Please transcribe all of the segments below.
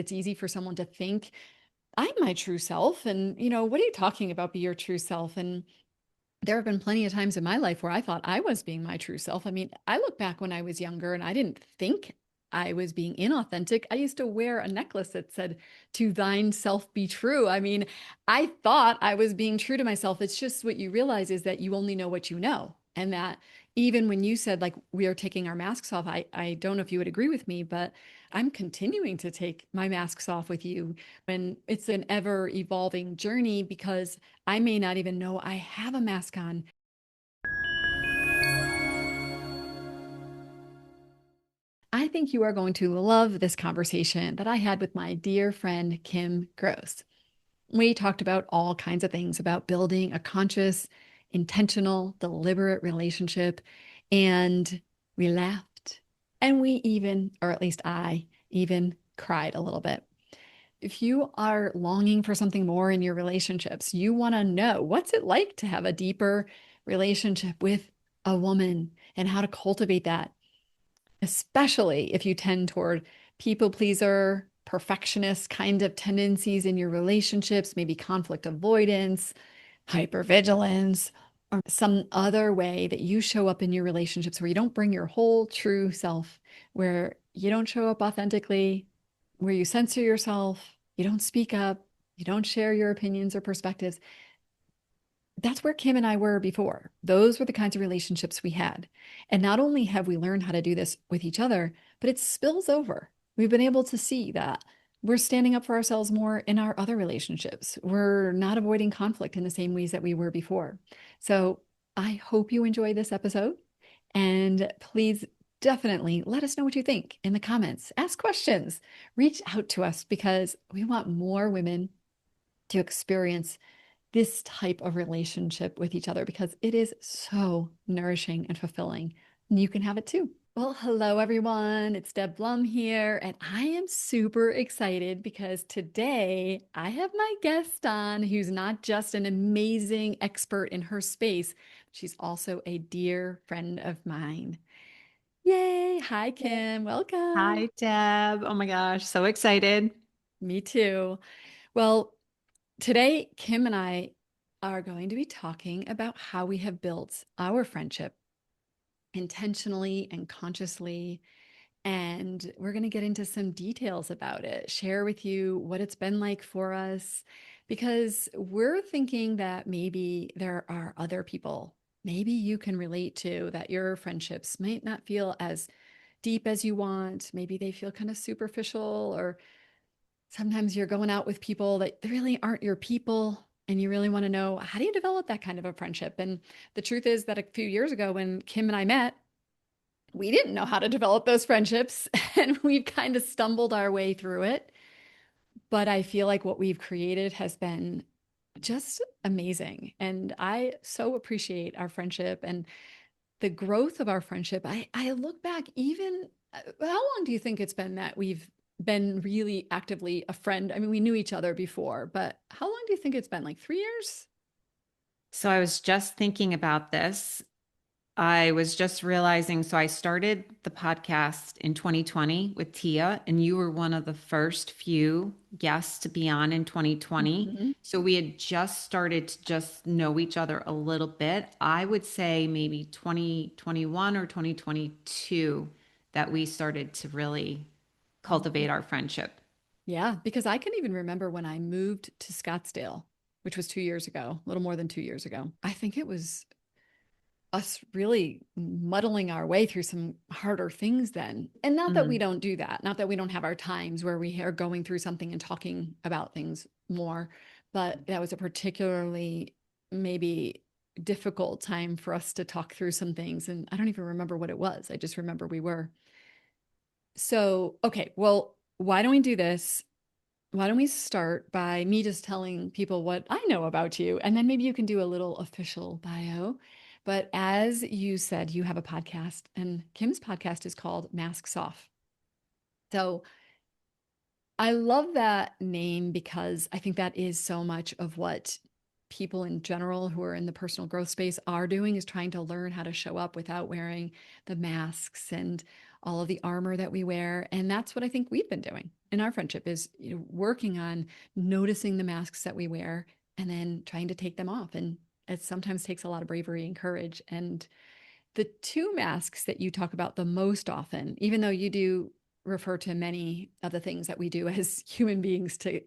It's easy for someone to think, I'm my true self. And, what are you talking about? Be your true self. And there have been plenty of times in my life where I thought I was being my true self. I mean, I look back when I was younger and I didn't think I was being inauthentic. I used to wear a necklace that said, "To thine self be true." I mean, I thought I was being true to myself. It's just what you realize is that you only know what you know. And that even when you said, like, we are taking our masks off, I don't know if you would agree with me, but I'm continuing to take my masks off with you. And it's an ever evolving journey because I may not even know I have a mask on. I think you are going to love this conversation that I had with my dear friend, Kim Gross. We talked about all kinds of things about building a conscious, intentional, deliberate relationship. And we laughed. And we even, or at least I, even cried a little bit. If you are longing for something more in your relationships, you want to know what's it like to have a deeper relationship with a woman and how to cultivate that, especially if you tend toward people pleaser, perfectionist kind of tendencies in your relationships, maybe conflict avoidance, hypervigilance, or some other way that you show up in your relationships where you don't bring your whole true self, where you don't show up authentically, where you censor yourself, you don't speak up, you don't share your opinions or perspectives. That's where Kim and I were before. Those were the kinds of relationships we had. And not only have we learned how to do this with each other, but it spills over. We've been able to see that we're standing up for ourselves more in our other relationships. We're not avoiding conflict in the same ways that we were before. So I hope you enjoy this episode. And please definitely let us know what you think in the comments. Ask questions, reach out to us because we want more women to experience this type of relationship with each other because it is so nourishing and fulfilling. And you can have it too. Well, hello everyone. It's Deb Blum here, and I am super excited because today I have my guest on who's not just an amazing expert in her space, she's also a dear friend of mine. Yay! Hi, Kim. Welcome. Hi, Deb. Oh my gosh, so excited. Me too. Well, today, Kim and I are going to be talking about how we have built our friendship intentionally and consciously. And we're going to get into some details about it, share with you what it's been like for us, because we're thinking that maybe there are other people, maybe you can relate to that your friendships might not feel as deep as you want. Maybe they feel kind of superficial, or sometimes you're going out with people that really aren't your people. And you really want to know, how do you develop that kind of a friendship? And the truth is that a few years ago, when Kim and I met, we didn't know how to develop those friendships. And we've kind of stumbled our way through it. But I feel like what we've created has been just amazing. And I so appreciate our friendship and the growth of our friendship. I look back, even how long do you think it's been that we've been really actively a friend? I mean, we knew each other before, but how long do you think it's been? Like 3 years? So I was just thinking about this. I was just realizing, so I started the podcast in 2020 with Tia, and you were one of the first few guests to be on in 2020. Mhm. So we had just started to just know each other a little bit. I would say maybe 2021 or 2022 that we started to really cultivate our friendship. Yeah, because I can even remember when I moved to Scottsdale, which was 2 years ago, a little more than 2 years ago. I think it was us really muddling our way through some harder things then. And not that we Mhm. don't do that, not that we don't have our times where we are going through something and talking about things more, but that was a particularly maybe difficult time for us to talk through some things. And I don't even remember what it was. I just remember we were. So, okay, well, why don't we do this? Why don't we start by me just telling people what I know about you, and then maybe you can do a little official bio. But as you said, you have a podcast, and Kim's podcast is called Masks Off. So I love that name because I think that is so much of what people in general who are in the personal growth space are doing, is trying to learn how to show up without wearing the masks and all of the armor that we wear. And that's what I think we've been doing. in our friendship is, working on noticing the masks that we wear and then trying to take them off. And it sometimes takes a lot of bravery and courage. And the two masks that you talk about the most often, even though you do refer to many of the things that we do as human beings to,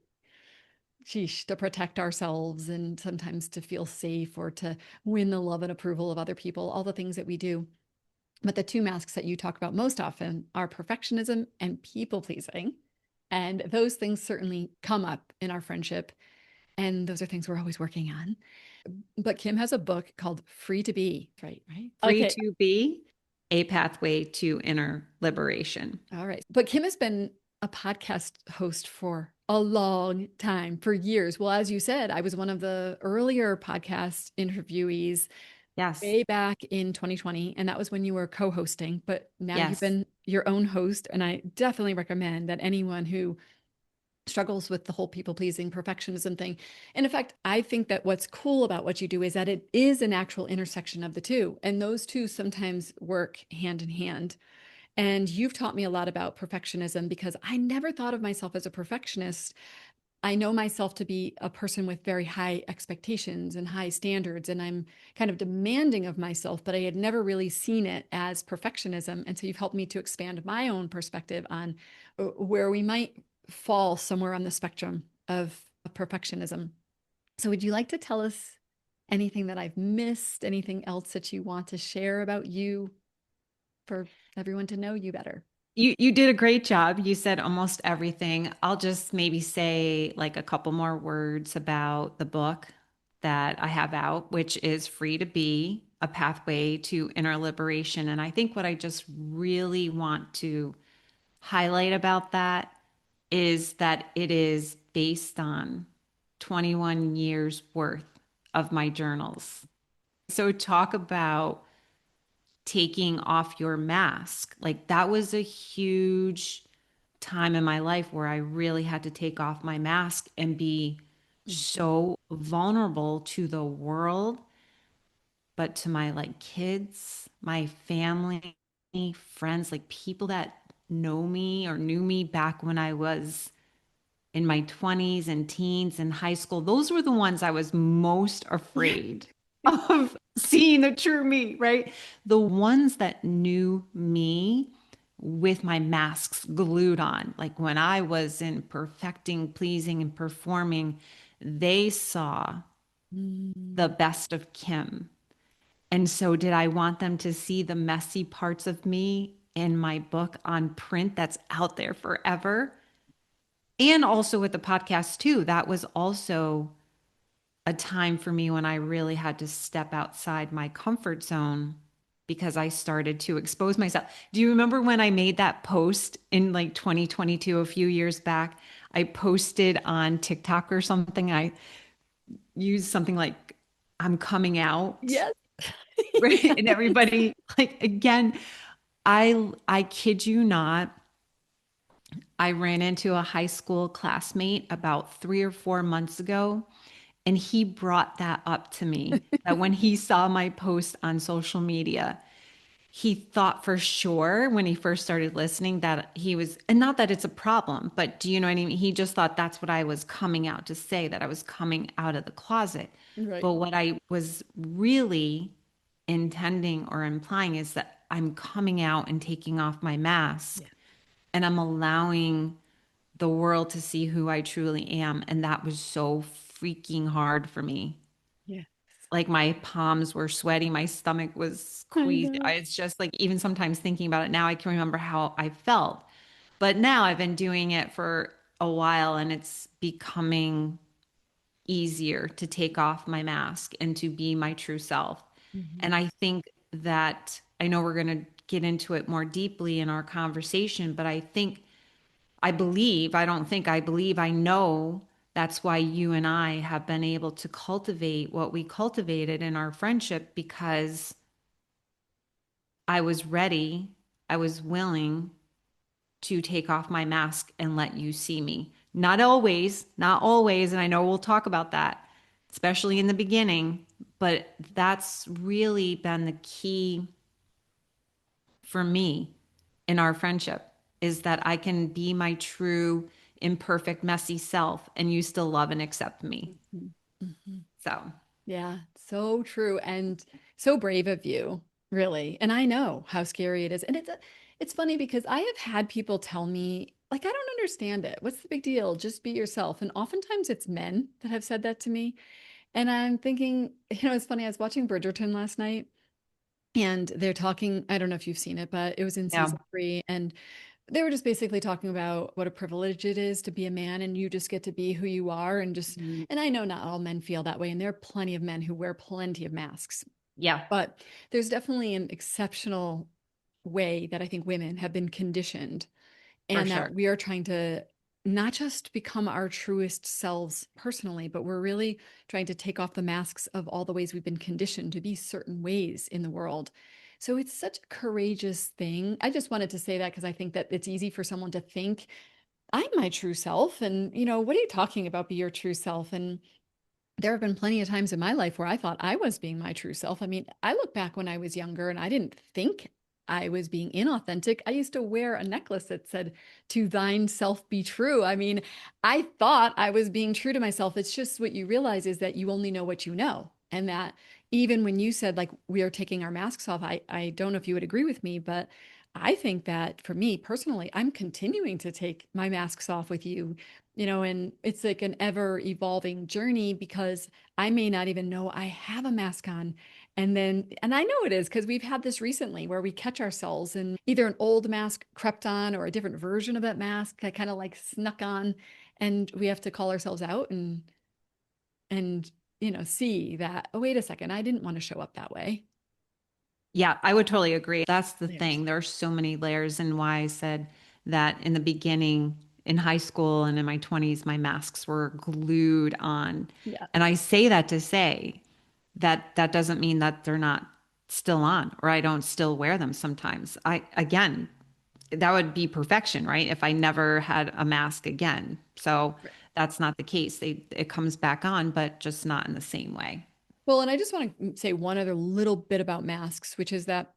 sheesh, to protect ourselves and sometimes to feel safe or to win the love and approval of other people, all the things that we do. But the two masks that you talk about most often are perfectionism and people pleasing. And those things certainly come up in our friendship. And those are things we're always working on. But Kim has a book called Free to Be, right? Right. Free Okay. to be a pathway to inner liberation. All right. But Kim has been a podcast host for a long time, for years. Well, as you said, I was one of the earlier podcast interviewees Yes. way back in 2020. And that was when you were co hosting. But now you've Yes. been your own host. And I definitely recommend that anyone who struggles with the whole people pleasing perfectionism thing. And in fact, I think that what's cool about what you do is that it is an actual intersection of the two. And those two sometimes work hand in hand. And you've taught me a lot about perfectionism because I never thought of myself as a perfectionist. I know myself to be a person with very high expectations and high standards, and I'm kind of demanding of myself, but I had never really seen it as perfectionism. And so you've helped me to expand my own perspective on where we might fall somewhere on the spectrum of perfectionism. So, would you like to tell us anything that I've missed, anything else that you want to share about you for everyone to know you better? You did a great job. You said almost everything. I'll just maybe say like a couple more words about the book that I have out, which is Free to Be, a pathway to inner liberation. And I think what I just really want to highlight about that is that it is based on 21 years worth of my journals. So talk about taking off your mask. Like that was a huge time in my life where I really had to take off my mask and be Mhm. so vulnerable to the world, but to my like kids, my family, friends, like people that know me or knew me back when I was in my 20s and teens and high school. Those were the ones I was most Yeah. afraid of seeing the true me, right? The ones that knew me with my masks glued on, like when I was in perfecting, pleasing, and performing, they saw the Mm. best of Kim. And so, did I want them to see the messy parts of me in my book on print that's out there forever? And also with the podcast, too, that was also a time for me when I really had to step outside my comfort zone because I started to expose myself. Do you remember when I made that post in like 2022, a few years back? I posted on TikTok or something. I used something like, I'm coming out, Yes. right? And Yes. everybody, like, again, I kid you not, I ran into a high school classmate about 3 or 4 months ago, and he brought that up to me that when he saw my post on social media, he thought for sure when he first started listening that he was, and not that it's a problem, but do you know what I mean? He just thought that's what I was coming out to say, that I was coming out of the closet. Right. But what I was really intending or implying is that I'm coming out and taking off my Yeah. mask and I'm allowing the world to see who I truly am. And that was so freaking hard for me. Yeah. Like my palms were sweaty, my stomach was I queasy. know. It's just like even sometimes thinking about it now, I can remember how I felt. But now I've been doing it for a while and it's becoming easier to take off my mask and to be my true self. And Mhm. I think that I know we're going to get into it more deeply in our conversation, but I think I believe, I don't think I believe, I know that's why you and I have been able to cultivate what we cultivated in our friendship because I was ready, I was willing to take off my mask and let you see me. Not always, not always. And I know we'll talk about that, especially in the beginning, but that's really been the key for me in our friendship is that I can be my true, imperfect, messy self and you still love and accept me. Mhm. Mhm. So, Yeah, so true and so brave of you, really. And I know how scary it is. And it's funny because I have had people tell me, like, I don't understand it. What's the big deal? Just be yourself. And oftentimes it's men that have said that to me. And I'm thinking, it's funny. I was watching Bridgerton last night and they're talking, I don't know if you've seen it, but it was in yeah. season 3. And they were just basically talking about what a privilege it is to be a man and you just get to be who you are and just, Mhm. and I know not all men feel that way. And there are plenty of men who wear plenty of masks, Yeah, but there's definitely an exceptional way that I think women have been conditioned for and that sure. we are trying to not just become our truest selves personally, but we're really trying to take off the masks of all the ways we've been conditioned to be certain ways in the world. So it's such a courageous thing. I just wanted to say that because I think that it's easy for someone to think, I'm my true self. And, what are you talking about? Be your true self. And there have been plenty of times in my life where I thought I was being my true self. I mean, I look back when I was younger and I didn't think I was being inauthentic. I used to wear a necklace that said, "To thine self be true." I mean, I thought I was being true to myself. It's just what you realize is that you only know what you know. And that even when you said, like, we are taking our masks off, I don't know if you would agree with me, but I think that for me personally, I'm continuing to take my masks off with you, and it's like an ever evolving journey because I may not even know I have a mask on. And I know it is because we've had this recently where we catch ourselves and either an old mask crept on or a different version of that mask that kind of like snuck on. And we have to call ourselves out and see that, oh, wait a second, I didn't want to show up that way. Yeah, I would totally agree. That's the Layers. thing. There are so many layers, and why I said that in the beginning, in high school and in my 20s, my masks were glued on. Yeah. And I say that to say that that doesn't mean that they're not still on or I don't still wear them sometimes. Again, that would be perfection, right? If I never had a mask again. So Right. that's not the case. It comes back on, but just not in the same way. Well, and I just want to say one other little bit about masks, which is that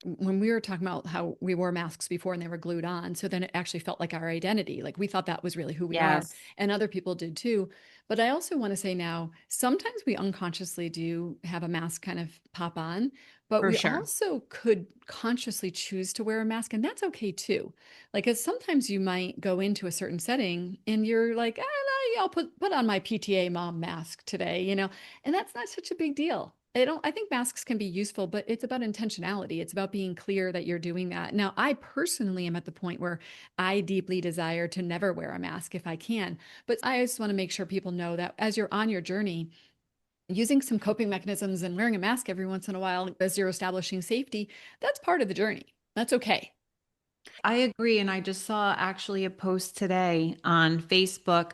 when we were talking about how we wore masks before and they were glued on, so then it actually felt like our identity. Like we thought that was really who we are, Yes, and other people did too. But I also want to say now, sometimes we unconsciously do have a mask kind of pop on, but for we sure. also could consciously choose to wear a mask, and that's okay too. Like, as sometimes you might go into a certain setting and you're like, ah, no, yeah, I'll put on my PTA mom mask today, and that's not such a big deal. I think masks can be useful, but it's about intentionality. It's about being clear that you're doing that. Now, I personally am at the point where I deeply desire to never wear a mask if I can. But I just want to make sure people know that as you're on your journey, using some coping mechanisms and wearing a mask every once in a while as you're establishing safety, that's part of the journey. That's okay. I agree. And I just saw actually a post today on Facebook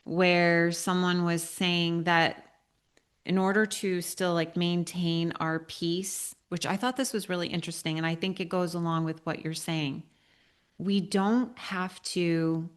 where someone was saying that in order to still like maintain our peace, which I thought this was really interesting, and I think it goes along with what you're saying, we don't have to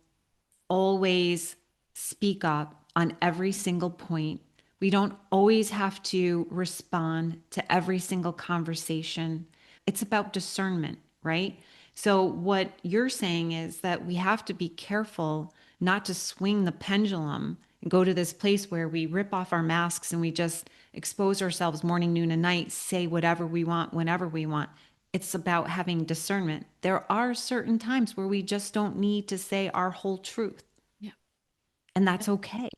always speak up on every single point. We don't always have to respond to every single conversation. It's about discernment, right? So, what you're saying is that we have to be careful not to swing the pendulum and go to this place where we rip off our masks and we just expose ourselves morning, noon, and night, say whatever we want, whenever we want. It's about having discernment. There are certain times where we just don't need to say our whole truth, Yeah. and that's okay.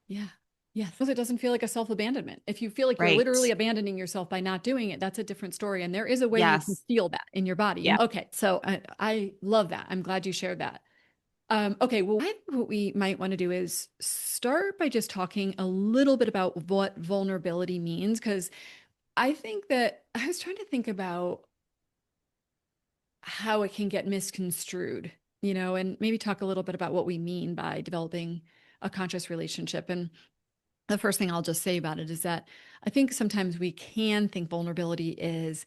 Yeah. Yes. Because it doesn't feel like a self-abandonment. If you feel like you're Right. literally abandoning yourself by not doing it, that's a different story. And there is a way you can Yes. feel that in your body. Yeah. Okay. So I love that. I'm glad you shared that. Okay. Well, I think what we might want to do is start by just talking a little bit about what vulnerability means. Because I think that I was trying to think about how it can get misconstrued, and maybe talk a little bit about what we mean by developing a conscious relationship. And the first thing I'll just say about it is that I think sometimes we can think vulnerability is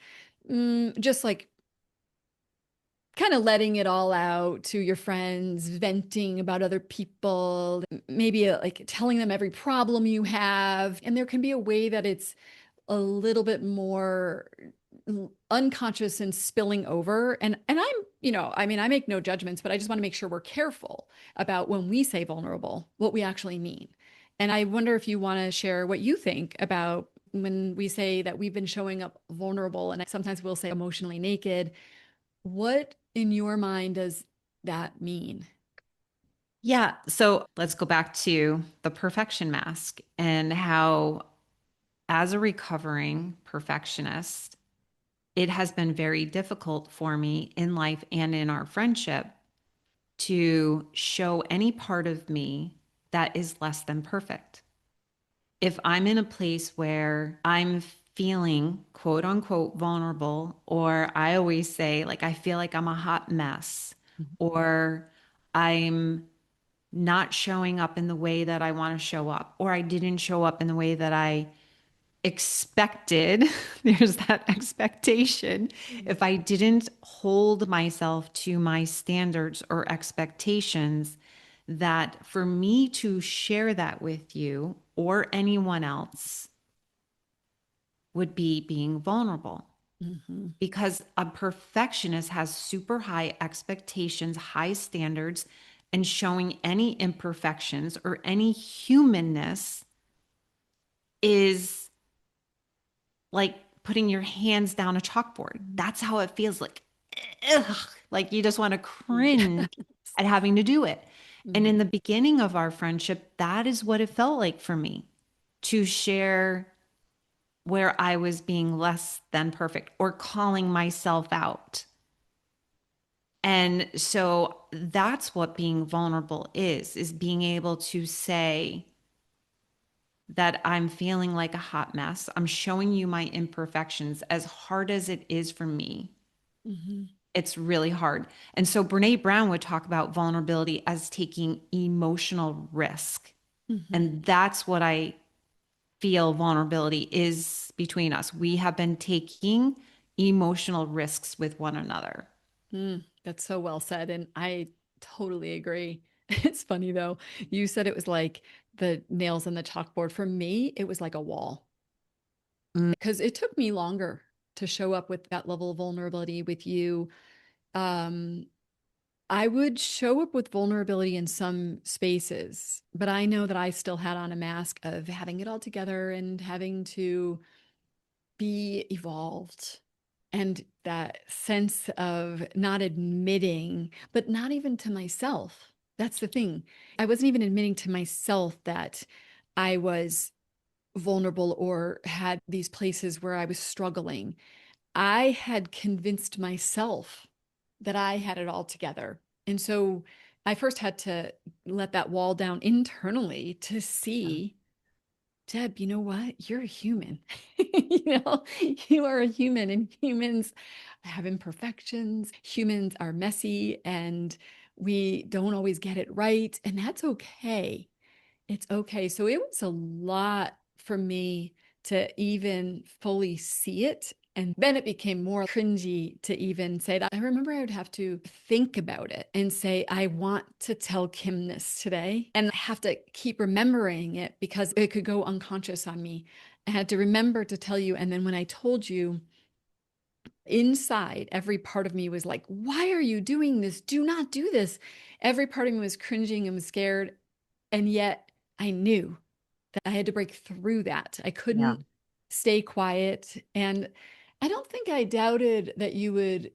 just like kind of letting it all out to your friends, venting about other people, maybe like telling them every problem you have. And there can be a way that it's a little bit more unconscious and spilling over. And I'm, I mean, I make no judgments, but I just want to make sure we're careful about when we say vulnerable, what we actually mean. And I wonder if you want to share what you think about when we say that we've been showing up vulnerable, and sometimes we'll say emotionally naked. What in your mind does that mean? Yeah. So let's go back to the perfection mask and how, as a recovering perfectionist, it has been very difficult for me in life and in our friendship to show any part of me that is less than perfect. If I'm in a place where I'm feeling quote unquote vulnerable, or I always say, like, I feel like I'm a hot mess, or I'm not showing up in the way that I want to show up, or I didn't show up in the way that I expected. There's that expectation. If I didn't hold myself to my standards or expectations, that for me to share that with you or anyone else would be being vulnerable. Mhm. Because a perfectionist has super high expectations, high standards, and showing any imperfections or any humanness is like putting your hands down a chalkboard. That's how it feels like. Ugh, like you just want to cringe Yes. at having to do it. And in Mhm. the beginning of our friendship, that is what it felt like for me to share where I was being less than perfect or calling myself out. And so that's what being vulnerable is being able to say that I'm feeling like a hot mess. I'm showing you my imperfections as hard as it is for me. Mhm. It's really hard. And so Brene Brown would talk about vulnerability as taking emotional risk. Mhm. And that's what I feel vulnerability is between us. We have been taking emotional risks with one another. That's so well said. And I totally agree. It's funny though. You said it was like the nails on the chalkboard. For me, it was like a wall Mm, because it took me longer to show up with that level of vulnerability with you. Um, I would show up with vulnerability in some spaces, but I know that I still had on a mask of having it all together and having to be evolved. And that sense of not admitting, but not even to myself. That's the thing. I wasn't even admitting to myself that I was vulnerable or had these places where I was struggling. I had convinced myself that I had it all together. And so I first had to let that wall down internally to yeah. see, Deb, you know what? You're a human. You are a human, and humans have imperfections. Humans are messy, and we don't always get it right. And that's okay. It's okay. So it was a lot for me to even fully see it. And then it became more cringy to even say that. I remember I would have to think about it and say, I want to tell Kim this today. And I have to keep remembering it because it could go unconscious on me. I had to remember to tell you. And then when I told you, inside, every part of me was like, why are you doing this? Do not do this. Every part of me was cringing and was scared. And yet I knew that I had to break through that. I Yeah. couldn't stay quiet. And I don't think I doubted that you would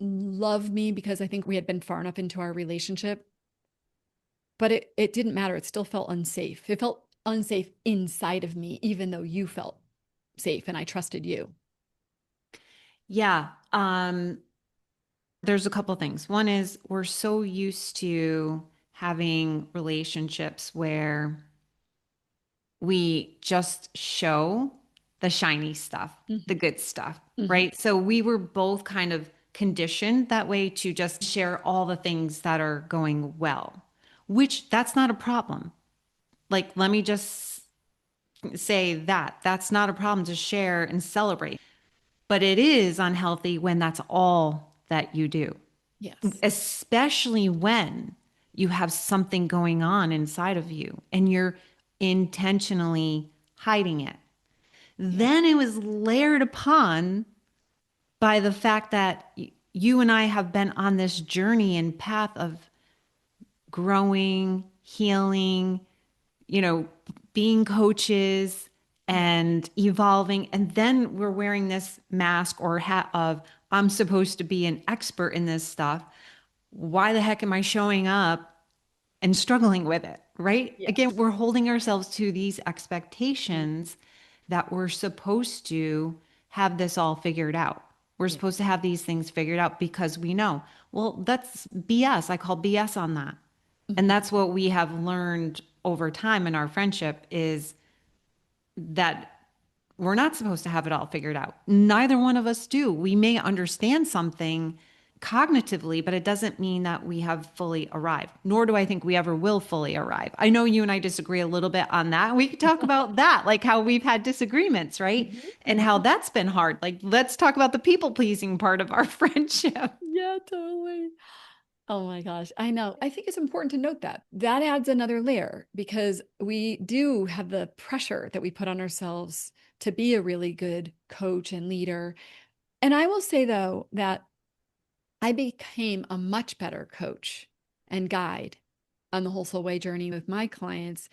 love me because I think we had been far enough into our relationship, but it didn't matter. It still felt unsafe. It felt unsafe inside of me, even though you felt safe and I trusted you. Yeah. There's a couple things. One is we're so used to having relationships where we just show the shiny stuff, the Mhm. good stuff, Mhm. right? So we were both kind of conditioned that way to just share all the things that are going well, which that's not a problem. Like, let me just say that that's not a problem to share and celebrate. But it is unhealthy when that's all that you do, Yes. especially when you have something going on inside of you and you're intentionally hiding it. Yes. Then it was layered upon by the fact that you and I have been on this journey and path of growing, healing, you know, being coaches Yeah. and evolving. And then we're wearing this mask or hat of, I'm supposed to be an expert in this stuff. Why the heck am I showing up and struggling with it? Right? Again, Yes. we're holding ourselves to these Mhm. expectations that we're supposed to have this all figured out. We're Yeah. supposed to have these things figured out because we know. Well, that's BS. I call BS on that. And Mhm. that's what we have learned over time in our friendship is that we're not supposed to have it all figured out. Neither one of us do. We may understand something cognitively, but it doesn't mean that we have fully arrived, nor do I think we ever will fully arrive. I know you and I disagree a little bit on that. We could talk about that, like how we've had disagreements, right? Mhm. And how that's been hard. Like, let's talk about the people pleasing part of our friendship. Yeah, totally. Oh my gosh, I know. I think it's important to note that. That adds another layer because we do have the pressure that we put on ourselves to be a really good coach and leader. And I will say, though, that I became a much better coach and guide on the Whole Soul Way journey with my clients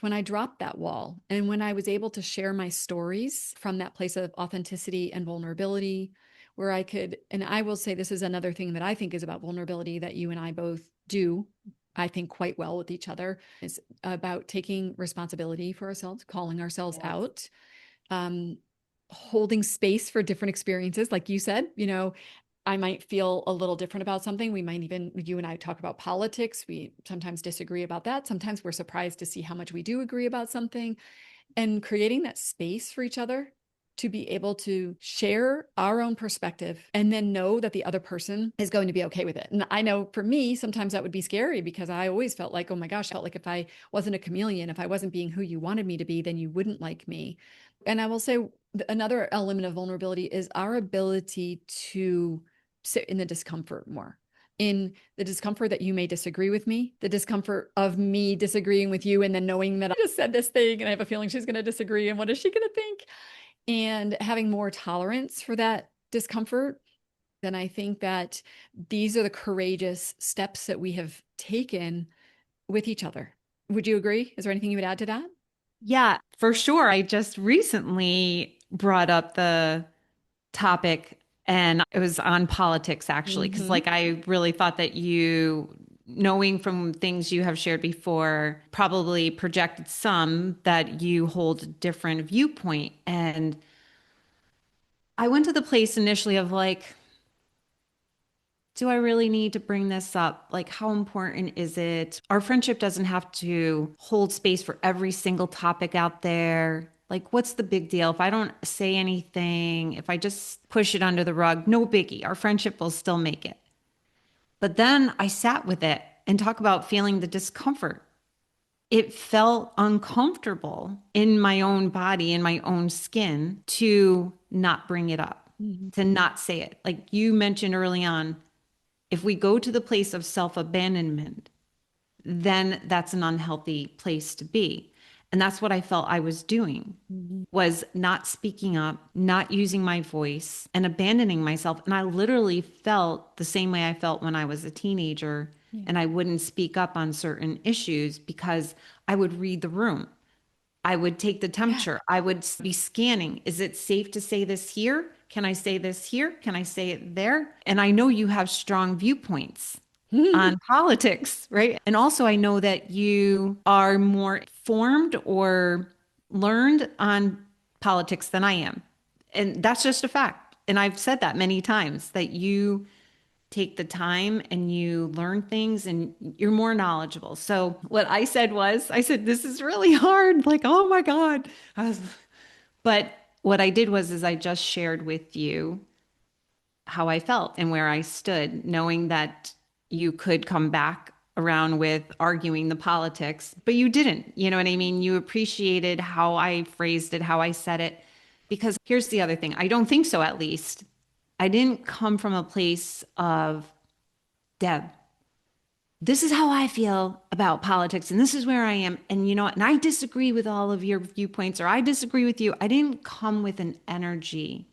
when I dropped that wall and when I was able to share my stories from that place of authenticity and vulnerability, where I could, and I will say this is another thing that I think is about vulnerability that you and I both do, I think, quite well with each other, is about taking responsibility for ourselves, calling ourselves Yes. out, um, holding space for different experiences. Like you said, I might feel a little different about something. We might even, you and I talk about politics. We sometimes disagree about that. Sometimes we're surprised to see how much we do agree about something, and creating that space for each other to be able to share our own perspective and then know that the other person is going to be okay with it. And I know for me, sometimes that would be scary because I always felt like, oh my gosh, I felt like if I wasn't a chameleon, if I wasn't being who you wanted me to be, then you wouldn't like me. And I will say another element of vulnerability is our ability to sit in the discomfort more, in the discomfort that you may disagree with me, the discomfort of me disagreeing with you, and then knowing that I just said this thing and I have a feeling she's going to disagree. And what is she going to think? And having more tolerance for that discomfort. Then I think that these are the courageous steps that we have taken with each other. Would you agree? Is there anything you would add to that? Yeah, for sure. I just recently brought up the topic and it was on politics actually, because Mm-hmm. like I really thought that you, knowing from things you have shared before, probably projected some that you hold a different viewpoint. And I went to the place initially of like, do I really need to bring this up? Like, how important is it? Our friendship doesn't have to hold space for every single topic out there. Like, what's the big deal? If I don't say anything, if I just push it under the rug, no biggie. Our friendship will still make it. But then I sat with it and talk about feeling the discomfort. It felt uncomfortable in my own body, in my own skin to not bring it up, Mm-hmm. to not say it. Like you mentioned early on, if we go to the place of self abandonment, then that's an unhealthy place to be. And that's what I felt I was doing Mm-hmm. was not speaking up, not using my voice and abandoning myself. And I literally felt the same way I felt when I was a teenager Yeah. and I wouldn't speak up on certain issues because I would read the room. I would take the Yeah. temperature. I would be scanning. Is it safe to say this here? Can I say this here? Can I say it there? And I know you have strong viewpoints on politics, right? And also, I know that you are more formed or learned on politics than I am. And that's just a fact. And I've said that many times that you take the time and you learn things and you're more knowledgeable. So what I said was, I said, this is really hard. Like, oh my God. But what I did was, is I just shared with you how I felt and where I stood, knowing that you could come back around with arguing the politics, but you didn't. You know what I mean? You appreciated how I phrased it, how I said it. Because here's the other thing, I don't think so, at least. I didn't come from a place of, Deb, this is how I feel about politics, and this is where I am. And you know what? And I disagree with all of your viewpoints, or I disagree with you. I didn't come with an energy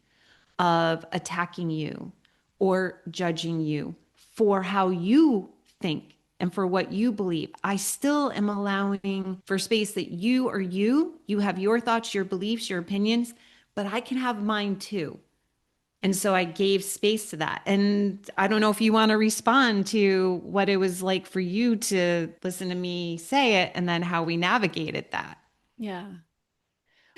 of attacking you or judging you for how you think and for what you believe. I still am allowing for space that you are you. You have your thoughts, your beliefs, your opinions, but I can have mine too. And so I gave space to that. And I don't know if you want to respond to what it was like for you to listen to me say it and then how we navigated that. Yeah.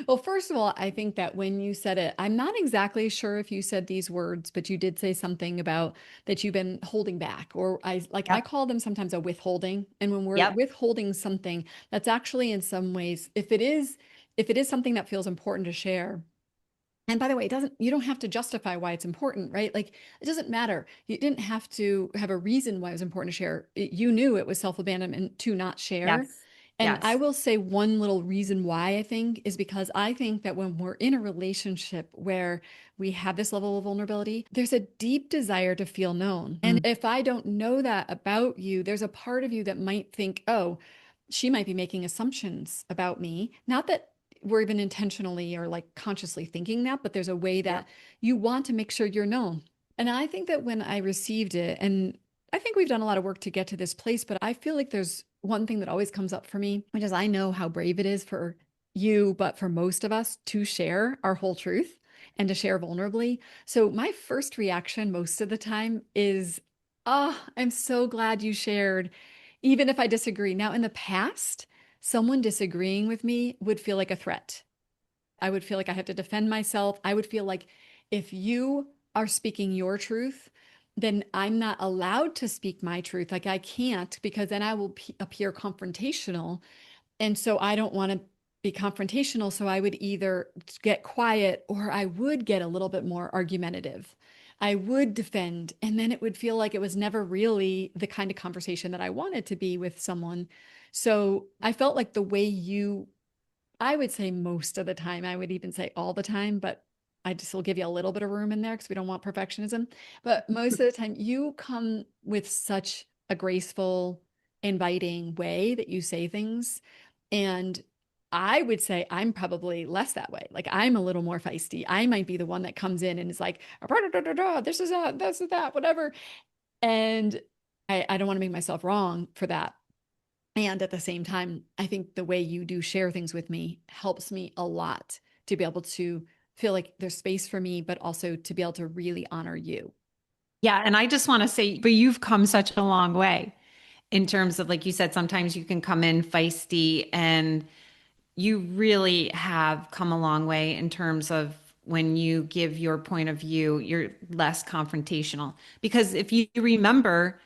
Well, first of all, I think that when you said it, I'm not exactly sure if you said these words, but you did say something about that you've been holding back, or I Yep. call them sometimes a withholding. And when we're Yep. withholding something, that's actually in some ways, if it is something that feels important to share. And by the way, you don't have to justify why it's important, right? Like it doesn't matter. You didn't have to have a reason why it was important to share. You knew it was self-abandonment to not share. Yes. And I Yes. will say one little reason why I think is because I think that when we're in a relationship where we have this level of vulnerability, there's a deep desire to feel known. And Mm. if I don't know that about you, there's a part of you that might think, oh, she might be making assumptions about me. Not that we're even intentionally or like consciously thinking that, but there's a way Yep. that you want to make sure you're known. And I think that when I received it, and I think we've done a lot of work to get to this place, but I feel like there's one thing that always comes up for me, which is I know how brave it is for you, but for most of us to share our whole truth and to share vulnerably. So my first reaction most of the time is, oh, I'm so glad you shared, even if I disagree. Now, in the past, someone disagreeing with me would feel like a threat. I would feel like I have to defend myself. I would feel like if you are speaking your truth, then I'm not allowed to speak my truth. Like I can't because then I will appear confrontational. And so I don't want to be confrontational. So I would either get quiet or I would get a little bit more argumentative. I would defend. And then it would feel like it was never really the kind of conversation that I wanted to be with someone. So I felt like the way you I would say most of the time. I would even say all the time, but I just will give you a little bit of room in there because we don't want perfectionism. But most of the time, you come with such a graceful, inviting way that you say things. And I would say I'm probably less that way. Like I'm a little more feisty. I might be the one that comes in and is like, this is that, this is that, whatever. And I don't want to make myself wrong for that. And at the same time, I think the way you do share things with me helps me a lot to be able to feel like there's space for me, but also to be able to really honor you. Yeah. And I just want to say, but you've come such a long way in terms of, like you said, sometimes you can come in feisty and you really have come a long way in terms of when you give your point of view, you're less confrontational. Because if you remember,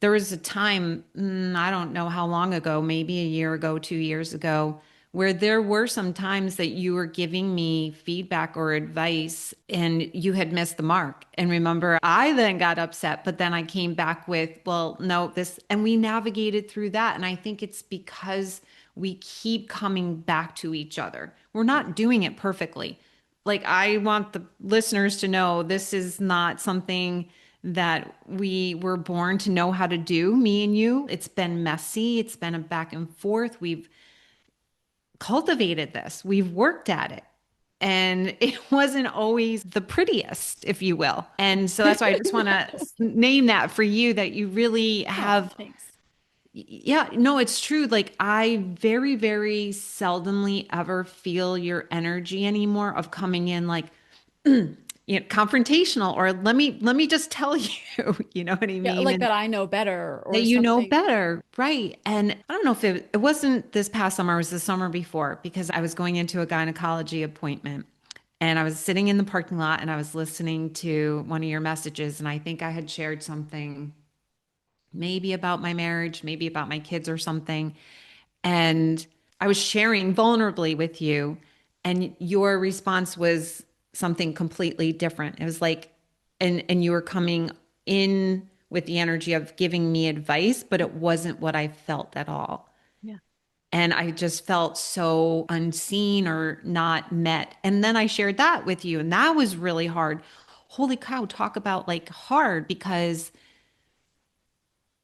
there was a time, I don't know how long ago, maybe a year ago, 2 years ago, where there were some times that you were giving me feedback or advice and you had missed the mark. And remember, I then got upset, but then I came back with, well, no, this, and we navigated through that. And I think it's because we keep coming back to each other. We're Yeah. not doing it perfectly. Like, I want the listeners to know this is not something that we were born to know how to do, me and you. It's been messy, it's been a back and forth. We've cultivated this, we've worked at it. And it wasn't always the prettiest, if you will. And so that's why I just want to name that for you that you really Oh, have. thanks. Yeah, no, it's true. Like I very, very seldomly ever feel your energy anymore of coming in like, confrontational or let me just tell you, you know what I Yeah, mean? like And that I know better that or you know something. better, right? And I don't know if it wasn't this past summer, it was the summer before because I was going into a gynecology appointment and I was sitting in the parking lot and I was listening to one of your messages and I think I had shared something maybe about my marriage, maybe about my kids or something. And I was sharing vulnerably with you, and your response was something completely different. It was like, and you were coming in with the energy of giving me advice, but it wasn't what I felt at all. Yeah. And I just felt so unseen or not met. And then I shared that with you, and that was really hard. Holy cow, talk about like hard because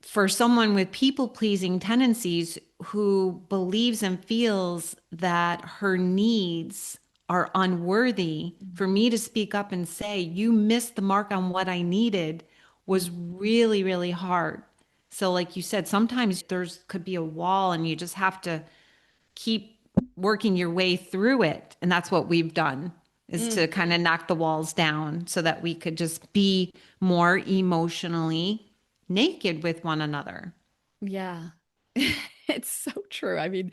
for someone with people pleasing tendencies who believes and feels that her needs are unworthy, for me to speak up and say, you missed the mark on what I needed was really, really hard. So, like you said, sometimes there's could be a wall and you just have to keep working your way through it. And that's what we've done is to Mm. kind of knock the walls down so that we could just be more emotionally naked with one another. Yeah. It's so true. I mean,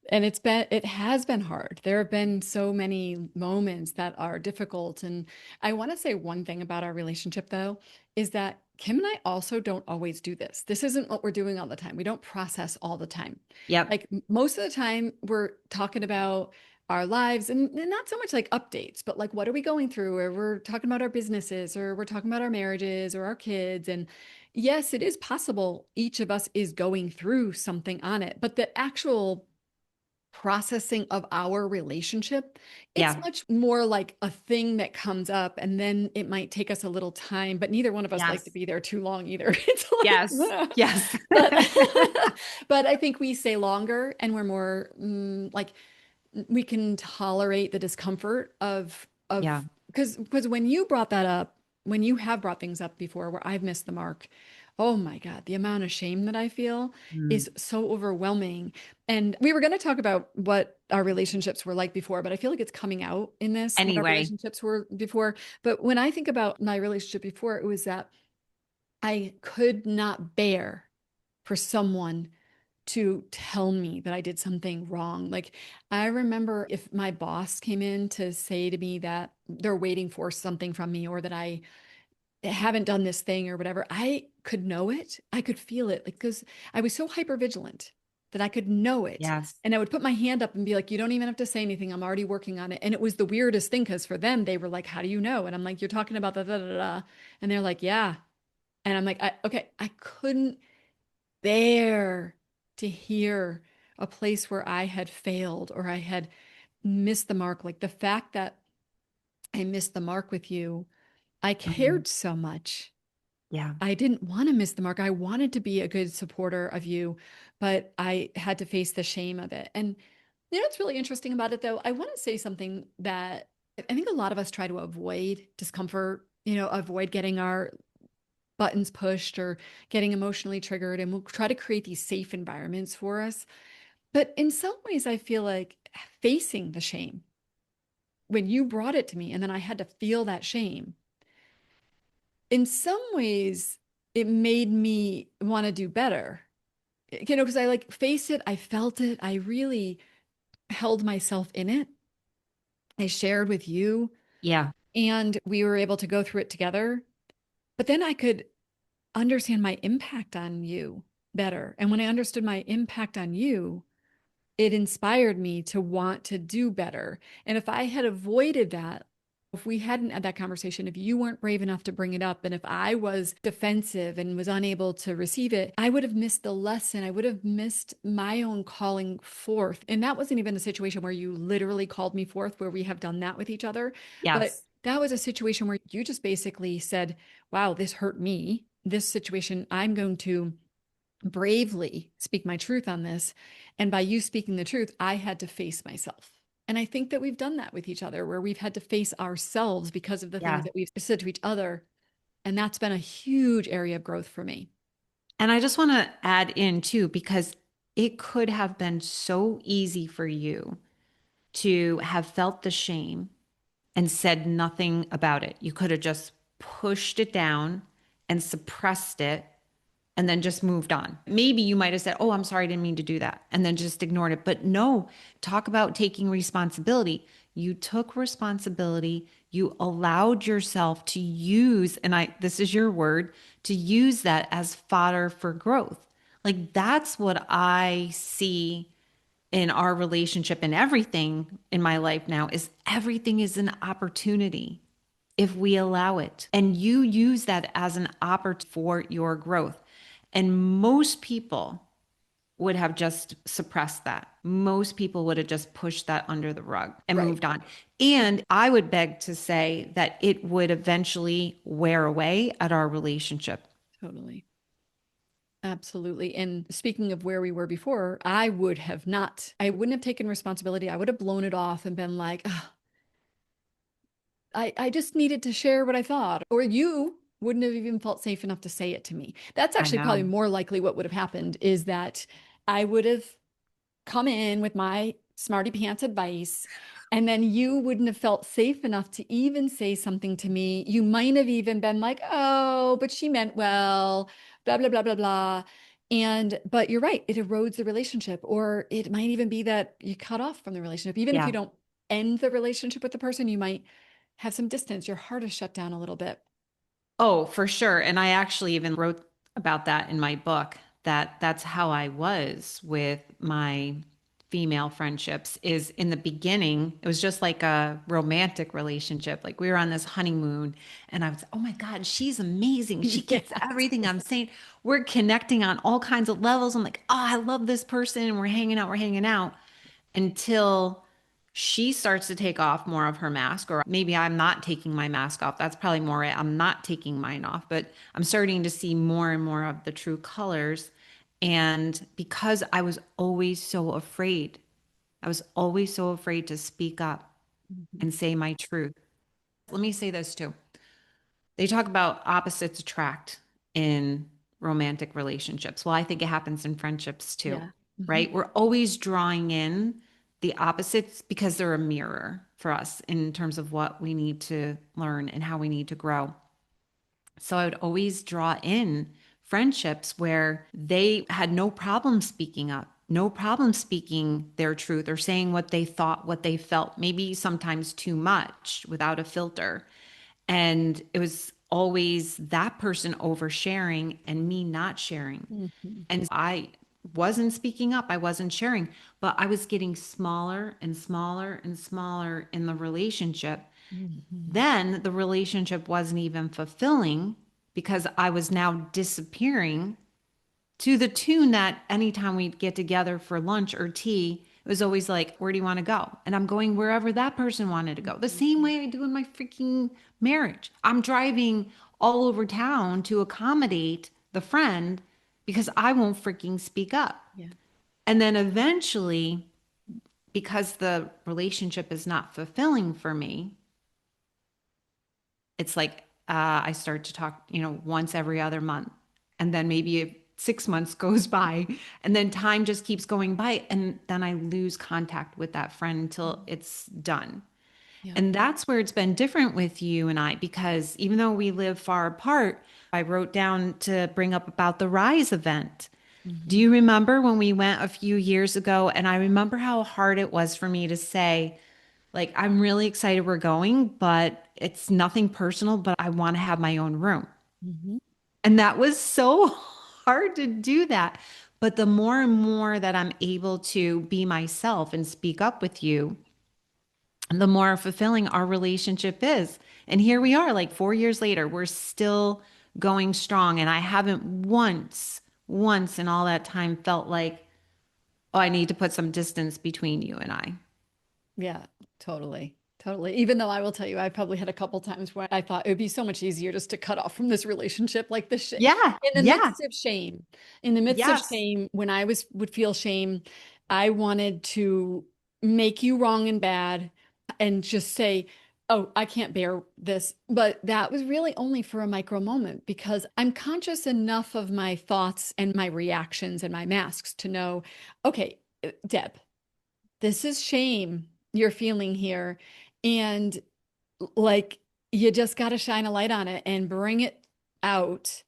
and it has been hard. There have been so many moments that are difficult. And I want to say one thing about our relationship, though, is that Kim and I also don't always do this. This isn't what we're doing all the time. We don't process all the time. Yep. Like most of the time, we're talking about our lives and not so much like updates, but like what are we going through? Or we're talking about our businesses, or we're talking about our marriages or our kids. And yes, it is possible each of us is going through something on it, but the actual processing of our relationship, it's Yeah. much more like a thing that comes up and then it might take us a little time, but neither one of us like to Yes. be there too long either. It's Yes. like, Yes. but but I think we stay longer and we're more like we can tolerate the discomfort Yeah. of because when you brought that up, when you have brought things up before where I've missed the mark, oh my God, the amount of shame that I feel Mm. is so overwhelming. And we were going to talk about what our relationships were like before, but I feel like it's coming out in this, what our Anyway, relationships were before. But when I think about my relationship before, it was that I could not bear for someone to tell me that I did something wrong. Like, I remember if my boss came in to say to me that they're waiting for something from me or that I haven't done this thing or whatever, I could know it. I could feel it, like, because I was so hyper vigilant that I could know it. yes. And I would put my hand up and be like, you don't even have to say anything. I'm already working on it. And it was the weirdest thing because for them, they were like, how do you know? And I'm like, you're talking about da da da da. And they're like, yeah. And I'm like, okay, I couldn't bear to hear a place where I had failed or I had missed the mark. Like the fact that I missed the mark with you, I Mhm. cared so much. Yeah. I didn't want to miss the mark. I wanted to be a good supporter of you, but I had to face the shame of it. And you know what's really interesting about it, though? I want to say something that I think a lot of us try to avoid discomfort, avoid getting our buttons pushed or getting emotionally triggered. And we'll try to create these safe environments for us. But in some ways, I feel like facing the shame when you brought it to me and then I had to feel that shame, in some ways, it made me want to do better. Because I like faced it, I felt it, I really held myself in it. I shared with you, Yeah. and we were able to go through it together. But then I could understand my impact on you better. And when I understood my impact on you, it inspired me to want to do better. And if I had avoided that, if we hadn't had that conversation, if you weren't brave enough to bring it up, and if I was defensive and was unable to receive it, I would have missed the lesson. I would have missed my own calling forth. And that wasn't even a situation where you literally called me forth, where we have done that with each other. But Yes. that was a situation where you just basically said, wow, this hurt me. This situation, I'm going to bravely speak my truth on this. And by you speaking the truth, I had to face myself. And I think that we've done that with each other, where we've had to face ourselves because of the things Yeah. that we've said to each other. And that's been a huge area of growth for me. And I just want to add in too, because it could have been so easy for you to have felt the shame and said nothing about it. You could have just pushed it down and suppressed it and then just moved on. Maybe you might have said, "Oh, I'm sorry, I didn't mean to do that," and then just ignored it. But no, talk about taking responsibility. You took responsibility. You allowed yourself to use, and this is your word, to use that as fodder for growth. Like that's what I see in our relationship and everything in my life now is everything is an opportunity if we allow it. And you use that as an opportunity for your growth. And most people would have just suppressed that. Most people would have just pushed that under the rug and Right. moved on. And I would beg to say that it would eventually wear away at our relationship. Totally. Absolutely. And speaking of where we were before, I wouldn't have taken responsibility. I would have blown it off and been like, "Ugh." I just needed to share what I thought, or you wouldn't have even felt safe enough to say it to me. That's I actually probably know. more likely what would have happened is that I would have come in with my smarty pants advice, and then you wouldn't have felt safe enough to even say something to me. You might have even been like, oh, but she meant well, blah, blah, blah, blah, blah. But you're right, it erodes the relationship, or it might even be that you cut off from the relationship. Even if you Yeah. don't end the relationship with the person, you might have some distance. Your heart is shut down a little bit. Oh, for sure. And I actually even wrote about that in my book that that's how I was with my female friendships is in the beginning, it was just like a romantic relationship. Like we were on this honeymoon and I was, oh my God, she's amazing. She gets Yes. everything I'm saying. We're connecting on all kinds of levels. I'm like, oh, I love this person. And we're hanging out until she starts to take off more of her mask, or maybe I'm not taking my mask off. That's probably more it. I'm not taking mine off, but I'm starting to see more and more of the true colors. And because I was always so afraid, I was always so afraid to speak up Mhm. and say my truth. Let me say this too. They talk about opposites attract in romantic relationships. Well, I think it happens in friendships too, Yeah. Hmm. right? We're always drawing in the opposites because they're a mirror for us in terms of what we need to learn and how we need to grow. So I would always draw in friendships where they had no problem speaking up, no problem speaking their truth or saying what they thought, what they felt, maybe sometimes too much without a filter. And it was always that person oversharing and me not sharing. Hmm. And I wasn't speaking up, I wasn't sharing, but I was getting smaller and smaller and smaller in the relationship. Hmm. Then the relationship wasn't even fulfilling because I was now disappearing to the tune that anytime we'd get together for lunch or tea, it was always like, where do you want to go? And I'm going wherever that person wanted to go. The same way I do in my freaking marriage. I'm driving all over town to accommodate the friend because I won't freaking speak up. Yeah. And then eventually, because the relationship is not fulfilling for me, it's like I start to talk, once every other month. And then maybe 6 months goes by, and then time just keeps going by. And then I lose contact with that friend until it's done. Yeah. And that's where it's been different with you and I, because even though we live far apart, I wrote down to bring up about the Rise event. Do Hmm. you remember when we went a few years ago? And I remember how hard it was for me to say, like, I'm really excited we're going, but it's nothing personal, but I want to have my own room. Hmm. And that was so hard to do that. But the more and more that I'm able to be myself and speak up with you, the more fulfilling our relationship is. And here we are, like 4 years later, we're still going strong. And I haven't once in all that time felt like, oh, I need to put some distance between you and I. Yeah, totally. Totally. Even though I will tell you, I probably had a couple times where I thought it would be so much easier just to cut off from this relationship, like the sh Yeah, in the yeah, midst of shame. In the midst of yes. shame, when I would feel shame, I wanted to make you wrong and bad and just say, "Oh, I can't bear this." But that was really only for a micro moment because I'm conscious enough of my thoughts and my reactions and my masks to know, okay, Deb, this is shame you're feeling here. And like, you just got to shine a light on it and bring it out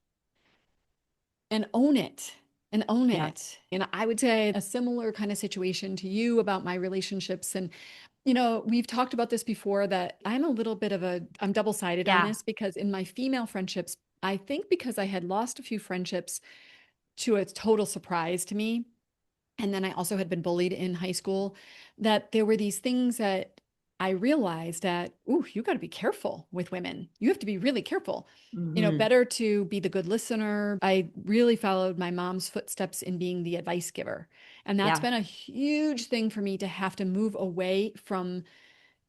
and own it and own Yeah. it. And I would say a similar kind of situation to you about my relationships. And, we've talked about this before that I'm double-sided on Yeah. this because in my female friendships, I think because I had lost a few friendships to a total surprise to me, and then I also had been bullied in high school, that there were these things that I realized that, ooh, you got to be careful with women. You have to be really careful. Hmm. Better to be the good listener. I really followed my mom's footsteps in being the advice giver. And that's Yeah. been a huge thing for me to have to move away from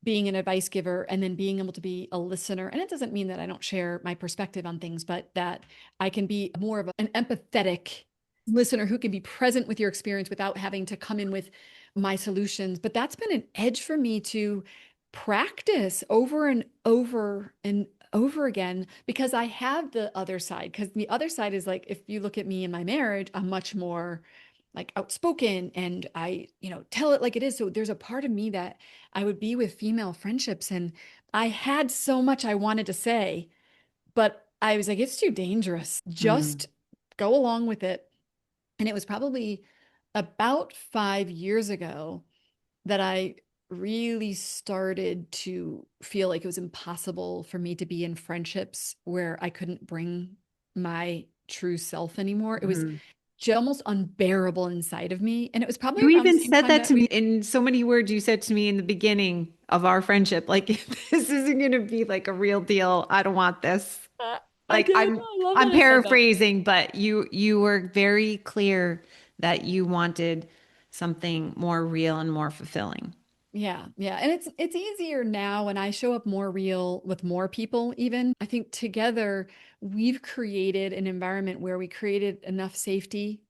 being an advice giver and then being able to be a listener. And it doesn't mean that I don't share my perspective on things, but that I can be more of an empathetic listener who can be present with your experience without having to come in with my solutions. But that's been an edge for me to practice over and over and over again because I have the other side. Because the other side is like, if you look at me in my marriage, I'm much more like outspoken and I tell it like it is. So there's a part of me that I would be with female friendships and I had so much I wanted to say, but I was like, it's too dangerous. Mm, Just go along with it. And it was probably about 5 years ago that I really started to feel like it was impossible for me to be in friendships where I couldn't bring my true self anymore. It was mhm. just almost unbearable inside of me. And it was probably You around the even same said time that that to me we, in so many words. You said to me in the beginning of our friendship, like, this isn't going to be like a real deal. I don't want this. I Like did. I love I'm that I said that. paraphrasing, but you were very clear that you wanted something more real and more fulfilling. Yeah, yeah. And it's easier now when I show up more real with more people even. I think together we've created an environment where we created enough safety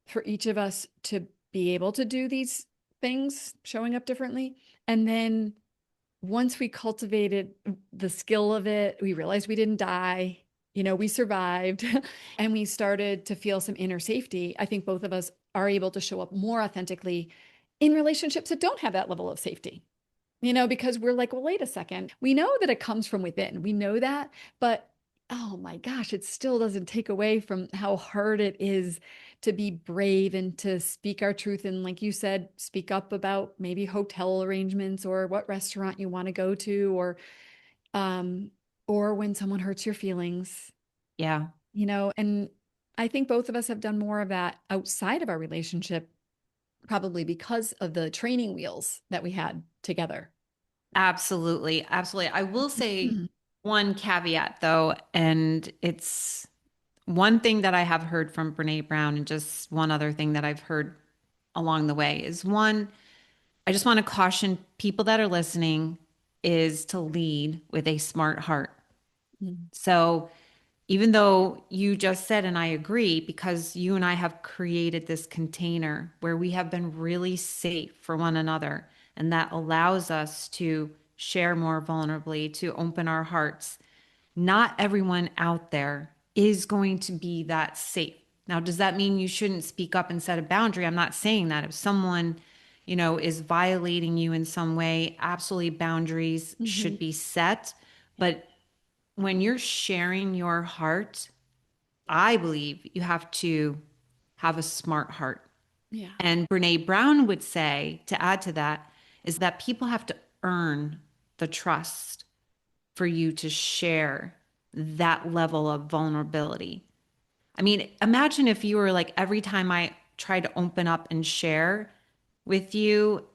for each of us to be able to do these things, showing up differently. And then once we cultivated the skill of it, we realized we didn't die. We survived and we started to feel some inner safety. I think both of us are able to show up more authentically in relationships that don't have that level of safety. Because we're like, well, wait a second. We know that it comes from within. We know that, but oh my gosh, it still doesn't take away from how hard it is to be brave and to speak our truth. And like you said, speak up about maybe hotel arrangements or what restaurant you want to go to, um, or when someone hurts your feelings, Yeah, and I think both of us have done more of that outside of our relationship, probably because of the training wheels that we had together. absolutely. Absolutely. I will say Mhm. one caveat though, and it's one thing that I have heard from Brene Brown, and just one other thing that I've heard along the way is one, I just want to caution people that are listening is to lead with a smart heart. Mhm. So even though you just said, and I agree, because you and I have created this container where we have been really safe for one another, and that allows us to share more vulnerably, to open our hearts. Not everyone out there is going to be that safe. Now, does that mean you shouldn't speak up and set a boundary? I'm not saying that. If someone, is violating you in some way, absolutely boundaries should Mhm. be set. Yeah. But when you're sharing your heart, I believe you have to have a smart heart. Yeah. And Brene Brown would say, to add to that, is that people have to earn the trust for you to share that level of vulnerability. I mean, imagine if you were like, every time I try to open up and share with you,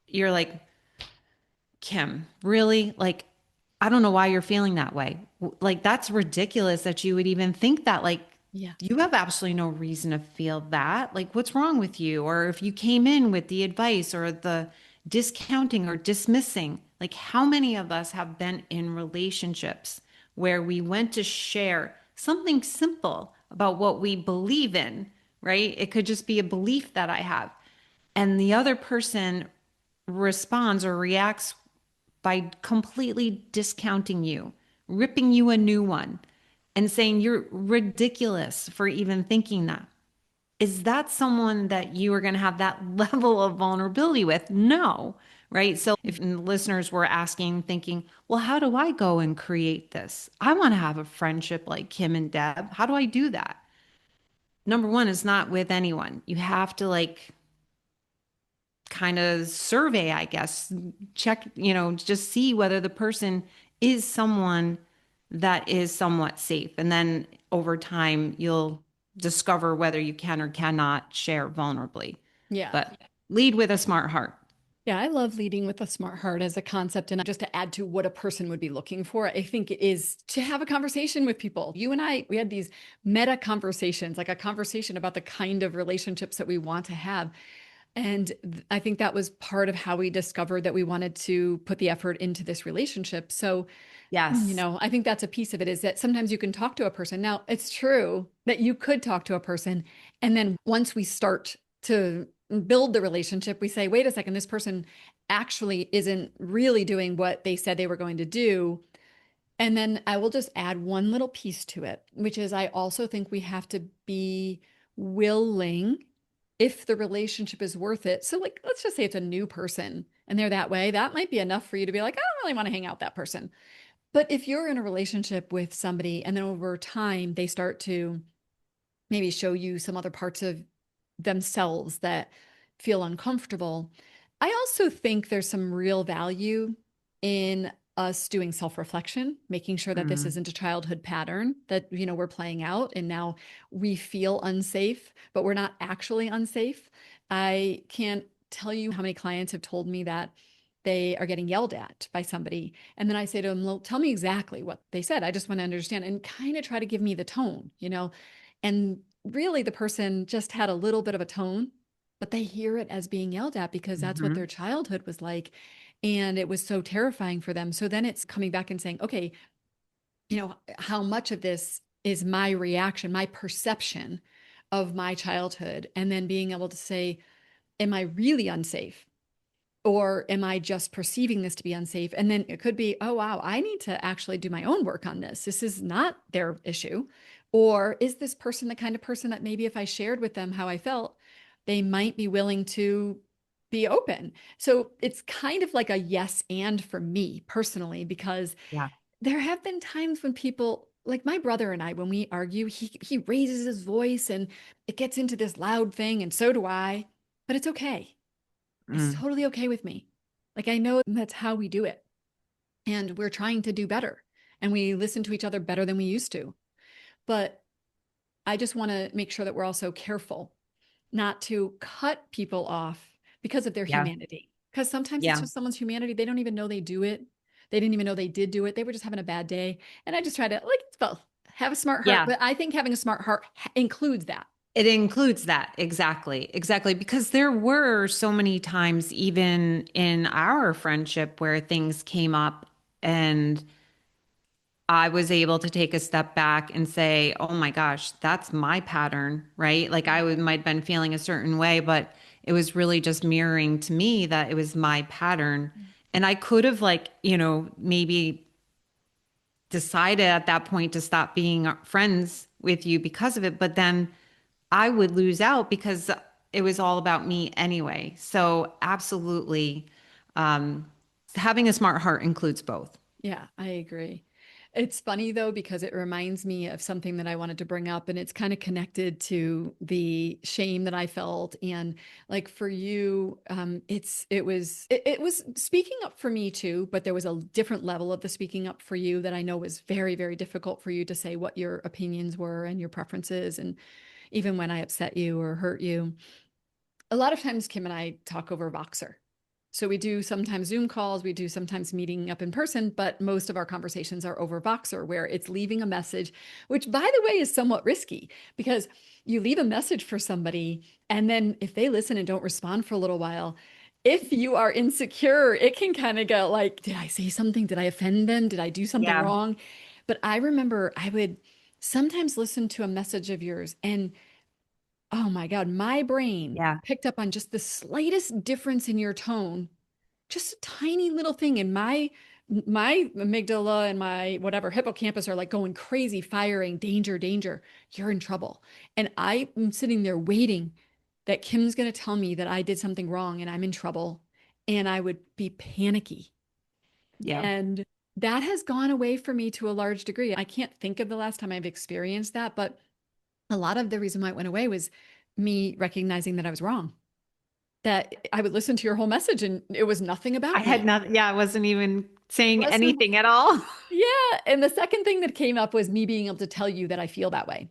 you're like, Kim, really? Like, I don't know why you're feeling that way. Like, that's ridiculous that you would even think that. Like, Yeah. you have absolutely no reason to feel that. Like, what's wrong with you? Or if you came in with the advice or the discounting or dismissing, like, how many of us have been in relationships where we went to share something simple about what we believe in, right? It could just be a belief that I have. And the other person responds or reacts by completely discounting you, ripping you a new one, and saying you're ridiculous for even thinking that. Is that someone that you are going to have that level of vulnerability with? No, right? So if listeners were asking, thinking, well, how do I go and create this? I want to have a friendship like Kim and Deb. How do I do that? Number one is not with anyone. You have to like kind of survey, I guess, check, just see whether the person is someone that is somewhat safe. And then over time, you'll discover whether you can or cannot share vulnerably. Yeah. But lead with a smart heart. Yeah. I love leading with a smart heart as a concept. And just to add to what a person would be looking for, I think it is to have a conversation with people. You and I, we had these meta conversations, like a conversation about the kind of relationships that we want to have. And I think that was part of how we discovered that we wanted to put the effort into this relationship. So, Yes. I think that's a piece of it is that sometimes you can talk to a person. Now, it's true that you could talk to a person. And then once we start to build the relationship, we say, wait a second, this person actually isn't really doing what they said they were going to do. And then I will just add one little piece to it, which is I also think we have to be willing, if the relationship is worth it. So, like, let's just say it's a new person and they're that way, that might be enough for you to be like, I don't really want to hang out with that person. But if you're in a relationship with somebody and then over time they start to maybe show you some other parts of themselves that feel uncomfortable. I also think there's some real value in us doing self-reflection, making sure that this Mm, isn't a childhood pattern that, we're playing out and now we feel unsafe, but we're not actually unsafe. I can't tell you how many clients have told me that they are getting yelled at by somebody. And then I say to them, well, tell me exactly what they said. I just want to understand and kind of try to give me the tone. And really, the person just had a little bit of a tone, but they hear it as being yelled at because that's what mhm. their childhood was like. And it was so terrifying for them. So then it's coming back and saying, okay, how much of this is my reaction, my perception of my childhood? And then being able to say, am I really unsafe? Or am I just perceiving this to be unsafe? And then it could be, oh, wow, I need to actually do my own work on this. This is not their issue. Or is this person the kind of person that maybe if I shared with them how I felt, they might be willing to be open? So it's kind of like a yes and for me personally, because Yeah. there have been times when people, like my brother and I, when we argue, he raises his voice and it gets into this loud thing, and so do I, but it's okay. It's Mm, totally okay with me. Like, I know that's how we do it. And we're trying to do better. And we listen to each other better than we used to. But I just want to make sure that we're also careful not to cut people off because of their yeah. humanity. Because sometimes it's Yeah. just someone's humanity. They don't even know they do it. They didn't even know they did do it. They were just having a bad day. And I just try to, like, it's both. Have a smart heart. Yeah. But I think having a smart heart includes that. It includes that. Exactly. Exactly. Because there were so many times, even in our friendship, where things came up and I was able to take a step back and say, oh my gosh, that's my pattern, right? Like might have been feeling a certain way, but it was really just mirroring to me that it was my pattern. And I could have, like, maybe decided at that point to stop being friends with you because of it, but then I would lose out because it was all about me anyway. So absolutely, um, having a smart heart includes both. Yeah, I agree. It's funny though, because it reminds me of something that I wanted to bring up, and it's kind of connected to the shame that I felt. And like for you, it was speaking up for me too, but there was a different level of the speaking up for you that I know was very, very difficult for you to say what your opinions were and your preferences, and even when I upset you or hurt you. A lot of times Kim and I talk over Voxer. So we do sometimes Zoom calls, we do sometimes meeting up in person, but most of our conversations are over Voxer, where it's leaving a message, which by the way is somewhat risky because you leave a message for somebody, and then if they listen and don't respond for a little while, if you are insecure, it can kind of go like, did I say something? Did I offend them? Did I do something Yeah. wrong? But I remember I would sometimes listen to a message of yours, and oh my God, my brain Yeah. picked up on just the slightest difference in your tone, just a tiny little thing. And my amygdala and my whatever hippocampus are like going crazy, firing, danger, danger, you're in trouble. And I am sitting there waiting that Kim's going to tell me that I did something wrong and I'm in trouble. And I would be panicky. Yeah. And that has gone away for me to a large degree. I can't think of the last time I've experienced that, but a lot of the reason why it went away was me recognizing that I was wrong, that I would listen to your whole message and it was nothing I about had me. not, yeah, I wasn't even It saying wasn't, anything at all. yeah. And the second thing that came up was me being able to tell you that I feel that way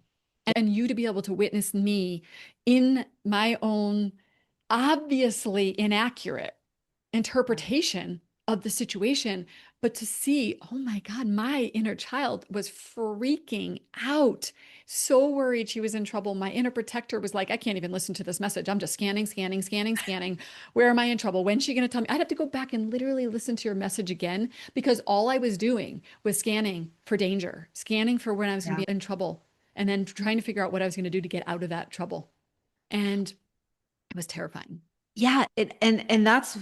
and you to be able to witness me in my own obviously inaccurate interpretation of the situation, but to see, oh my God, my inner child was freaking out, so worried she was in trouble. My inner protector was like, I can't even listen to this message. I'm just scanning, scanning, scanning, scanning. Where am I in trouble? When's she going to tell me? I'd have to go back and literally listen to your message again because all I was doing was scanning for danger, scanning for when I was going to Yeah. be in trouble, and then trying to figure out what I was going to do to get out of that trouble. And It was terrifying. Yeah, and that's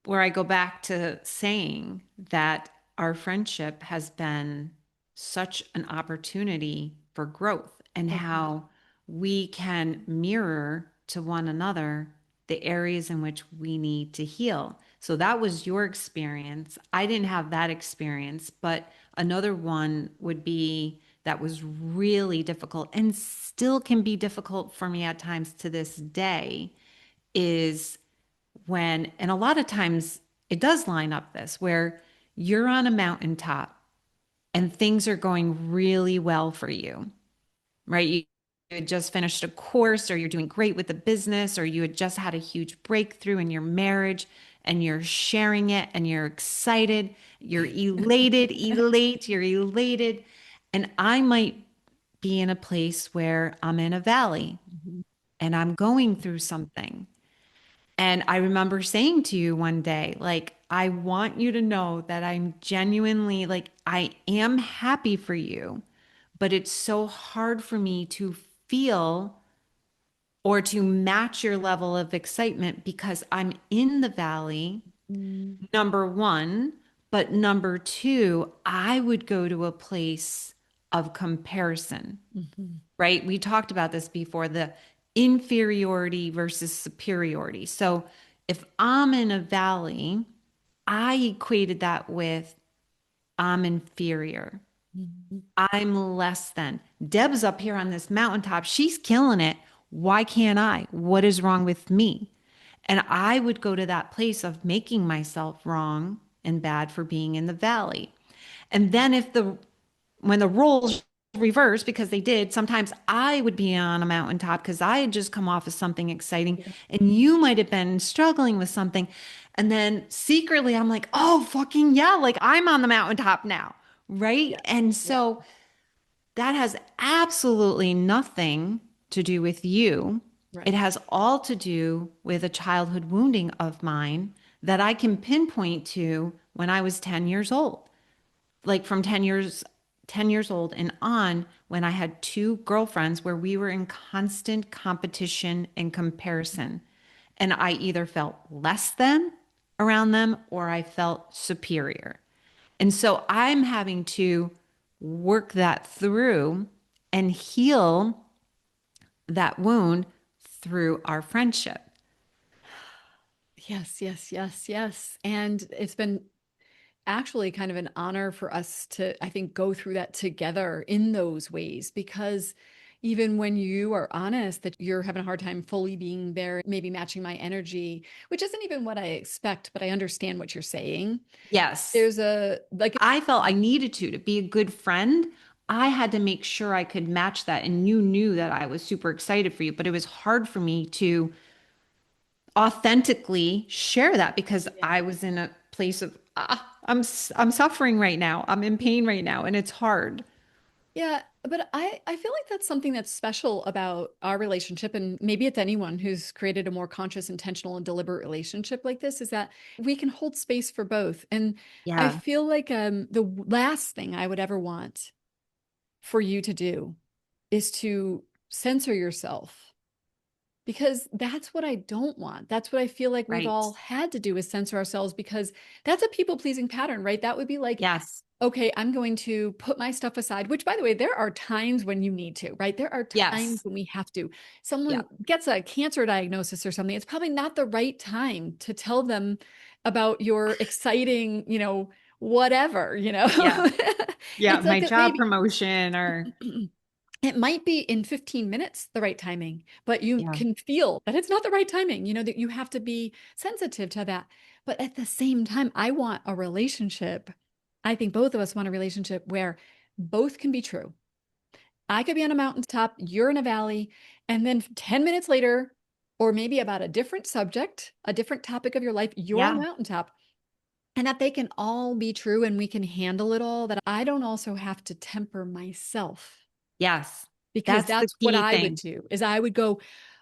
where I go back to saying that our friendship has been such an opportunity for growth and Okay. how we can mirror to one another the areas in which we need to heal. So that was your experience. I didn't have that experience, but another one would be that was really difficult and still can be difficult for me at times to this day is when, and a lot of times it does line up this, where you're on a mountaintop and things are going really well for you, right? You had just finished a course, or you're doing great with the business, or you had just had a huge breakthrough in your marriage and you're sharing it and you're excited, you're you're elated. And I might be in a place where I'm in a valley Mhm. and I'm going through something. And I remember saying to you one day, like, I want you to know that I'm genuinely, like, I am happy for you, but it's so hard for me to feel or to match your level of excitement because I'm in the valley, Mhm. number one. But number two, I would go to a place of comparison, Mhm. right? We talked about this before, the inferiority versus superiority. So if I'm in a valley, I equated that with I'm inferior. Mhm. I'm less than. Deb's up here on this mountaintop. She's killing it. Why can't I? What is wrong with me? And I would go to that place of making myself wrong and bad for being in the valley. And then when the roles reversed, because they did, sometimes I would be on a mountaintop because I had just come off of something exciting Yeah. and you might have been struggling with something. And then secretly I'm like, oh, fucking yeah, like I'm on the mountaintop now. Right. Yes. And Yeah. so that has absolutely nothing to do with you. It Right. has all to do with a childhood wounding of mine that I can pinpoint to when I was 10 years old, like from 10 years old and on, when I had two girlfriends where we were in constant competition and comparison. And I either felt less than around them or I felt superior. And so I'm having to work that through and heal that wound through our friendship. Yes, yes, yes, yes. And it's been actually kind of an honor for us to, I think, go through that together in those ways because even when you are honest that you're having a hard time fully being there, maybe matching my energy, which isn't even what I expect, but I understand what you're saying. Yes, There's a like, I felt I needed to be a good friend. I had to make sure I could match that. And you knew that I was super excited for you, but it was hard for me to authentically share that because yeah. I was in a place of, I'm suffering right now. I'm in pain right now. And it's hard. Yeah, but I feel like that's something that's special about our relationship, and maybe it's anyone who's created a more conscious, intentional, and deliberate relationship like this, is that we can hold space for both. And I Yeah. feel like the last thing I would ever want for you to do is to censor yourself because that's what I don't want. That's what I feel like we've Right. all had to do is censor ourselves because that's a people-pleasing pattern, right? That would be like, Yes. okay, I'm going to put my stuff aside, which by the way, there are times when you need to, right? There are times Yes. when we have to. Yeah. Someone gets a cancer diagnosis or something, it's probably not the right time to tell them about your exciting, whatever, Yeah. Yeah. It's My like a job baby. promotion or, It might be in 15 minutes the right timing, but you yeah. can feel that it's not the right timing, that you have to be sensitive to that. But at the same time, I want a relationship. I think both of us want a relationship where both can be true. I could be on a mountaintop, you're in a valley, and then 10 minutes later, or maybe about a different subject, a different topic of your life, you're on a Yeah. mountaintop. And that they can all be true and we can handle it all, that I don't also have to temper myself Yes. because That's the that's what key I would thing. do is I would go,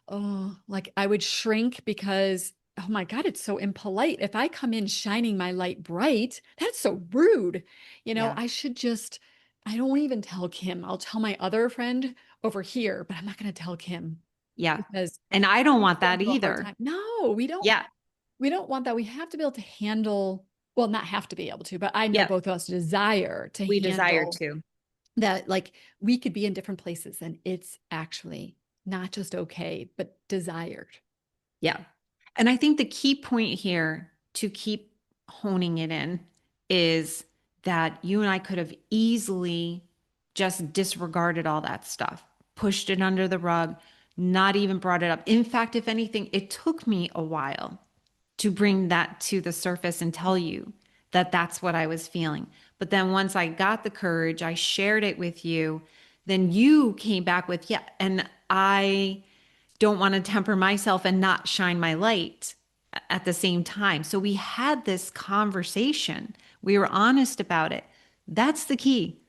oh, like I would shrink because, oh my God, it's so impolite. If I come in shining my light bright, that's so rude. Yeah. I should just, I don't even tell Kim. I'll tell my other friend over here, but I'm not going to tell Kim. Yeah. because And I don't we want give that you a hard either. time. No, we don't. Yeah. We don't want that. We have to be able to handle, well, not have to be able to, but I know Yeah. both of us desire to We desire handle to. that. Like we could be in different places and it's actually not just okay, but desired. Yeah. And I think the key point here to keep honing it in is that you and I could have easily just disregarded all that stuff, pushed it under the rug, not even brought it up. In fact, if anything, it took me a while to bring that to the surface and tell you that that's what I was feeling. But then once I got the courage, I shared it with you, then you came back with, yeah, and I don't want to temper myself and not shine my light at the same time. So we had this conversation. We were honest about it. That's the key.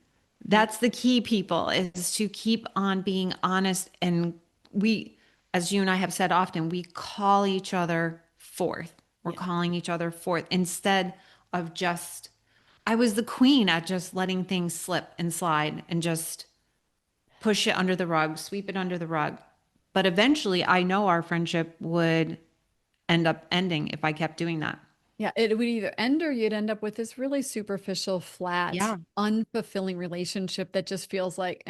Yeah. That's the key, people, is to keep on being honest. And we, as you and I have said often, we call each other forth. We're Yeah. calling each other forth instead of just, I was the queen at just letting things slip and slide and just push it under the rug, sweep it under the rug. But eventually, I know our friendship would end up ending if I kept doing that. Yeah, it would either end or you'd end up with this really superficial, flat, Yeah. unfulfilling relationship that just feels like,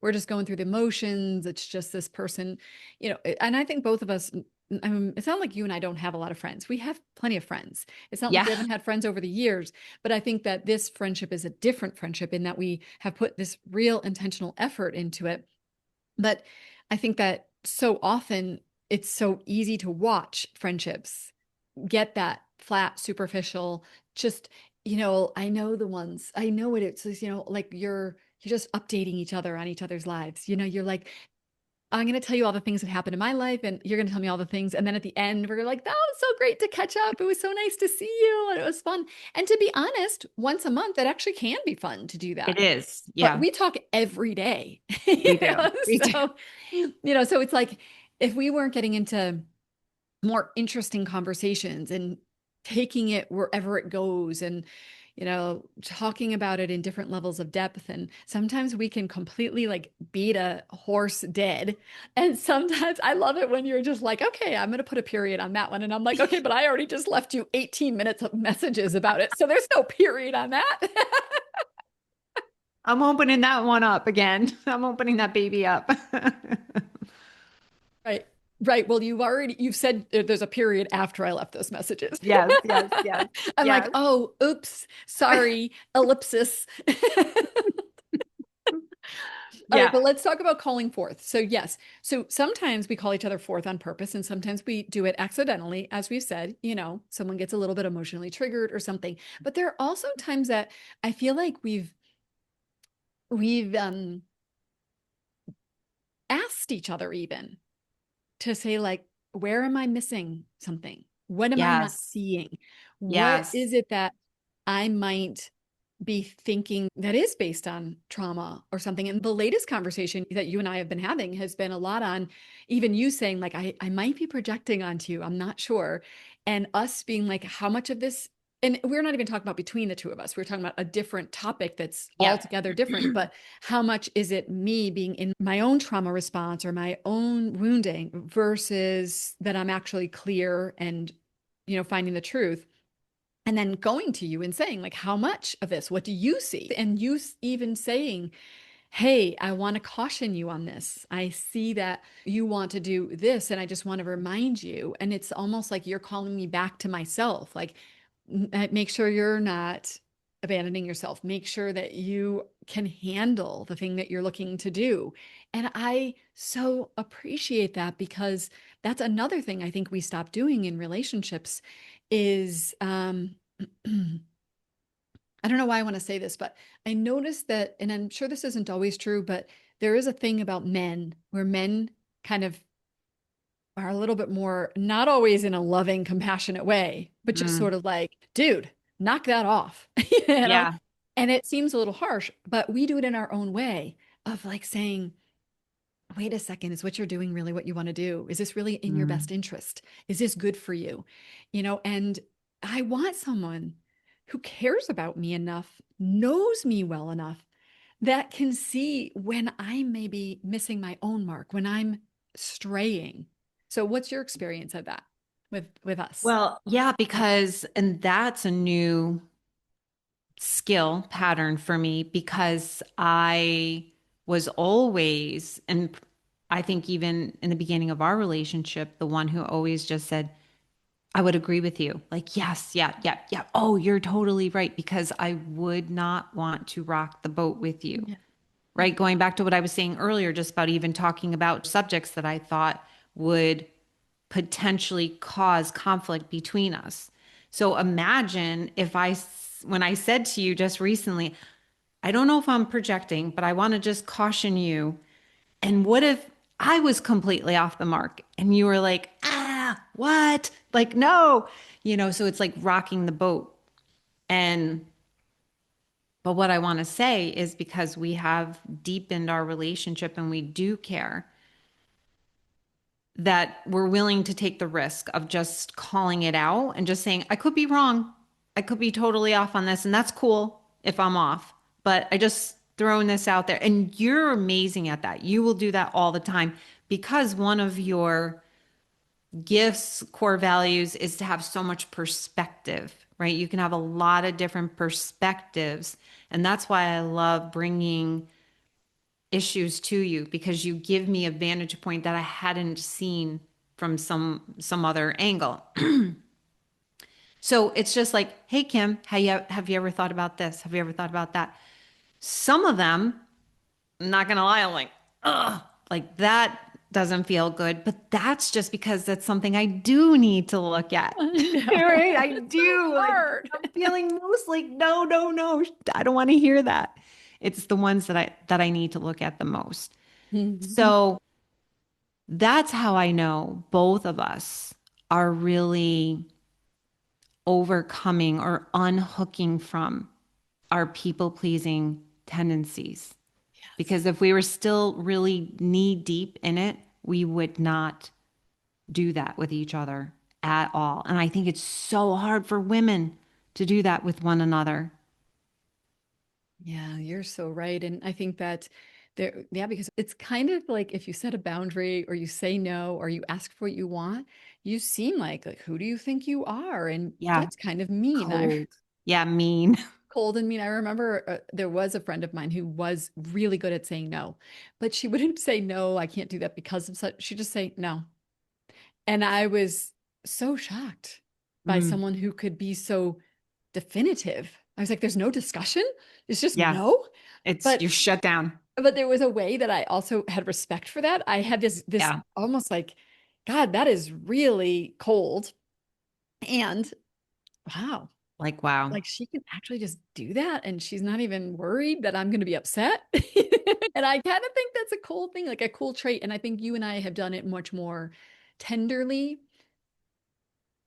we're just going through the motions. It's just this person, and I think both of us, it's not like you and I don't have a lot of friends. We have plenty of friends. It's not like we Yeah. haven't had friends over the years, but I think that this friendship is a different friendship in that we have put this real intentional effort into it. But I think that so often it's so easy to watch friendships get that flat, superficial, just, I know the ones, I know what it's, like you're just updating each other on each other's lives. You're like, I'm going to tell you all the things that happened in my life, and you're going to tell me all the things. And then at the end, we're like, that was so great to catch up. It was so nice to see you. And it was fun. And to be honest, once a month, it actually can be fun to do It that. is. But Yeah, we talk every day. we do. We do. So, so it's like if we weren't getting into more interesting conversations and taking it wherever it goes and talking about it in different levels of depth, and sometimes we can completely like beat a horse dead, and sometimes I love it when you're just like, okay, I'm going to put a period on that one, and I'm like, okay, but I already just left you 18 minutes of messages about it, so there's no period on that. I'm opening that one up again. I'm opening that baby up. Right. Right. Well, you've said there's a period after I left those messages. Yes, yes, yes, I'm like, yes. oh, oops, sorry, ellipsis. All right, Yeah. but let's talk about calling forth. So, yes. So sometimes we call each other forth on purpose, and sometimes we do it accidentally. As we've said, someone gets a little bit emotionally triggered or something. But there are also times that I feel like we've asked each other even to say, like, where am I missing something? What am I not Yes. seeing? What Yes. is it that I might be thinking that is based on trauma or something? And the latest conversation that you and I have been having has been a lot on even you saying, like, I might be projecting onto you. I'm not sure. And us being like, how much of this, and we're not even talking about between the two of us. We're talking about a different topic that's Yeah. altogether different. But how much is it me being in my own trauma response or my own wounding versus that I'm actually clear and, finding the truth? And then going to you and saying, like, how much of this? What do you see? And you even saying, hey, I want to caution you on this. I see that you want to do this, and I just want to remind you. And it's almost like you're calling me back to myself. Like, make sure you're not abandoning yourself. Make sure that you can handle the thing that you're looking to do. And I so appreciate that because that's another thing I think we stop doing in relationships is I don't know why I want to say this, but I noticed that, and I'm sure this isn't always true, but there is a thing about men where men kind of are a little bit more, not always in a loving, compassionate way, but just Mm. sort of like, dude, knock that off, you know? Yeah. And it seems a little harsh, but we do it in our own way of like saying, wait a second, is what you're doing really what you want to do? Is this really in your best Mm. interest? Is this good for you? And I want someone who cares about me enough, knows me well enough that can see when I may be missing my own mark, when I'm straying. So what's your experience of that with us? Well, yeah, because, and that's a new skill pattern for me because I was always, and I think even in the beginning of our relationship, the one who always just said, I would agree with you. Like, yes, yeah, yeah, yeah. Oh, you're totally right. Because I would not want to rock the boat with you. Yeah. Right. Going back to what I was saying earlier, just about even talking about subjects that I thought would potentially cause conflict between us. So imagine if when I said to you just recently, I don't know if I'm projecting, but I want to just caution you. And what if I was completely off the mark and you were like, what? Like, no, so it's like rocking the boat. And, but what I want to say is because we have deepened our relationship and we do care, that we're willing to take the risk of just calling it out and just saying, I could be wrong. I could be totally off on this. And that's cool if I'm off. But I just throwing this out there. And you're amazing at that. You will do that all the time because one of your gifts, core values is to have so much perspective, right? You can have a lot of different perspectives. And that's why I love bringing issues to you because you give me a vantage point that I hadn't seen from some other angle. So it's just like, hey Kim, have you ever thought about this? Have you ever thought about that? Some of them, I'm not gonna lie, I'm like, ugh, like that doesn't feel good. But that's just because that's something I do need to look at. I know. Right? I It's so do. Like hard. I'm feeling most like, no, no, no. I don't want to hear that. It's the ones that I need to look at the most. Mhm. So that's how I know both of us are really overcoming or unhooking from our people pleasing tendencies. Yes. Because if we were still really knee deep in it, we would not do that with each other at all. And I think it's so hard for women to do that with one another. Yeah, you're so right. And I think that yeah, because it's kind of like if you set a boundary or you say no or you ask for what you want, you seem like who do you think you are? And Yeah, that's kind of mean. I cold. Yeah, mean. cold and mean. I remember there was a friend of mine who was really good at saying no, but she wouldn't say no, I can't do that because of such. She'd just say no. And I was so shocked by Mm, someone who could be so definitive. I was like, there's no discussion. It's just yeah, no. it's But you're shut down. there was a way that I also had respect for that. I had this Yeah, almost like, God, that is really cold. And wow, like wow. like she can actually just do that and she's not even worried that I'm going to be upset. And I kind of think that's a cool thing, like a cool trait. And I think you and I have done it much more tenderly.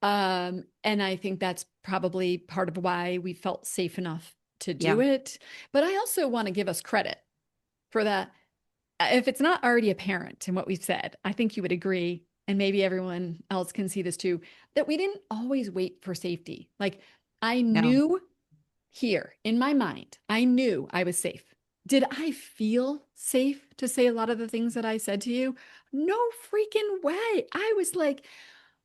And I think that's probably part of why we felt safe enough to do Yeah, it. But I also want to give us credit for that. If it's not already apparent in what we've said, I think you would agree, and maybe everyone else can see this too, that we didn't always wait for safety. Like I no, knew here in my mind, I knew I was safe. Did I feel safe to say a lot of the things that I said to you? No freaking way. I was like,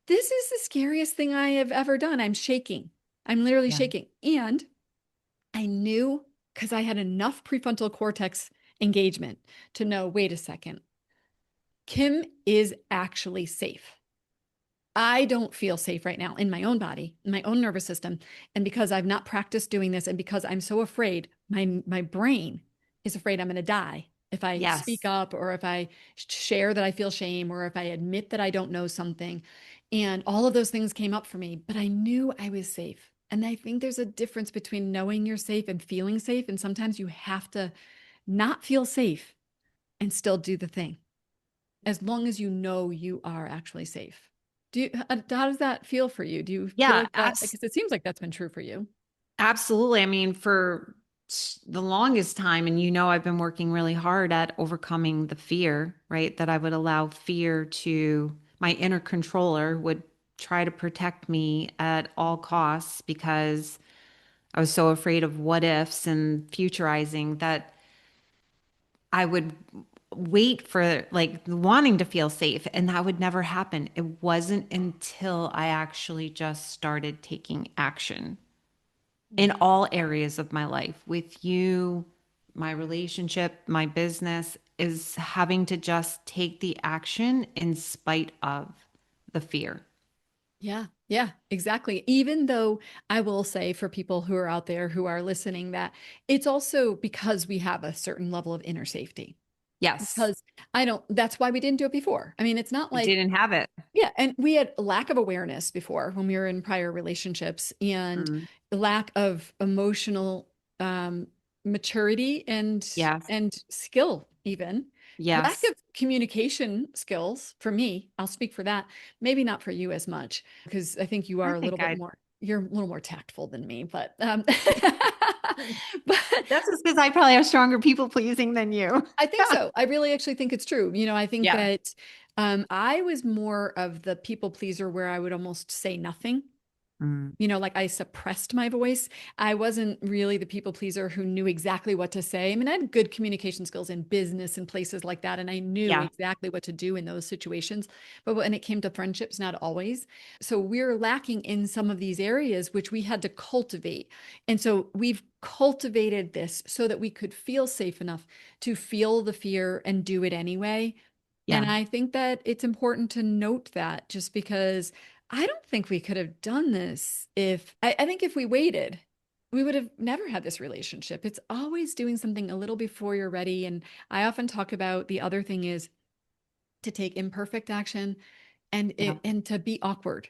this is the scariest thing I have ever done. I'm shaking. I'm literally yeah, shaking. And I knew because I had enough prefrontal cortex engagement to know wait a second, Kim is actually safe. I don't feel safe right now in my own body, in my own nervous system. And because I've not practiced doing this and because I'm so afraid, my brain is afraid I'm going to die if I speak yes, up or if I share that I feel shame or if I admit that I don't know something. And all of those things came up for me, but I knew I was safe. And I think there's a difference between knowing you're safe and feeling safe. And sometimes you have to not feel safe and still do the thing as long as you know you are actually safe. How does that feel for you? Do you feel yeah, like that? Because it seems like that's been true for you. absolutely. I mean, for the longest time, and I've been working really hard at overcoming the fear, right? That I would allow fear to, my inner controller would try to protect me at all costs because I was so afraid of what ifs and futurizing that I would wait for like wanting to feel safe, and that would never happen. It wasn't until I actually just started taking action in all areas of my life with you, my relationship, my business, is having to just take the action in spite of the fear. Yeah, yeah, exactly. Even though I will say for people who are out there who are listening that it's also because we have a certain level of inner safety. Yes, Because that's why we didn't do it before. I mean, it's not I like, didn't have it. yeah, and we had a lack of awareness before when we were in prior relationships and Mm, lack of emotional um, maturity and yes, skill even. Lack yes. of communication skills for me, I'll speak for that. Maybe not for you as much because I think you I are a little think bit I. more, you're a little more tactful than me, but but That's just because I probably have stronger people pleasing than you. I think so. I really actually think it's true. I think Yeah. that I was more of the people pleaser where I would almost say nothing. Mm, Like I suppressed my voice. I wasn't really the people pleaser who knew exactly what to say. I mean, I had good communication skills in business and places like that, and I knew yeah. exactly what to do in those situations. But when it came to friendships, not always. So we're lacking in some of these areas, which we had to cultivate. And so we've cultivated this so that we could feel safe enough to feel the fear and do it anyway. And Yeah. I think that it's important to note that just because I don't think we could have done this I think if we waited, we would have never had this relationship. It's always doing something a little before you're ready. And I often talk about the other thing is to take imperfect action Yeah. and to be awkward,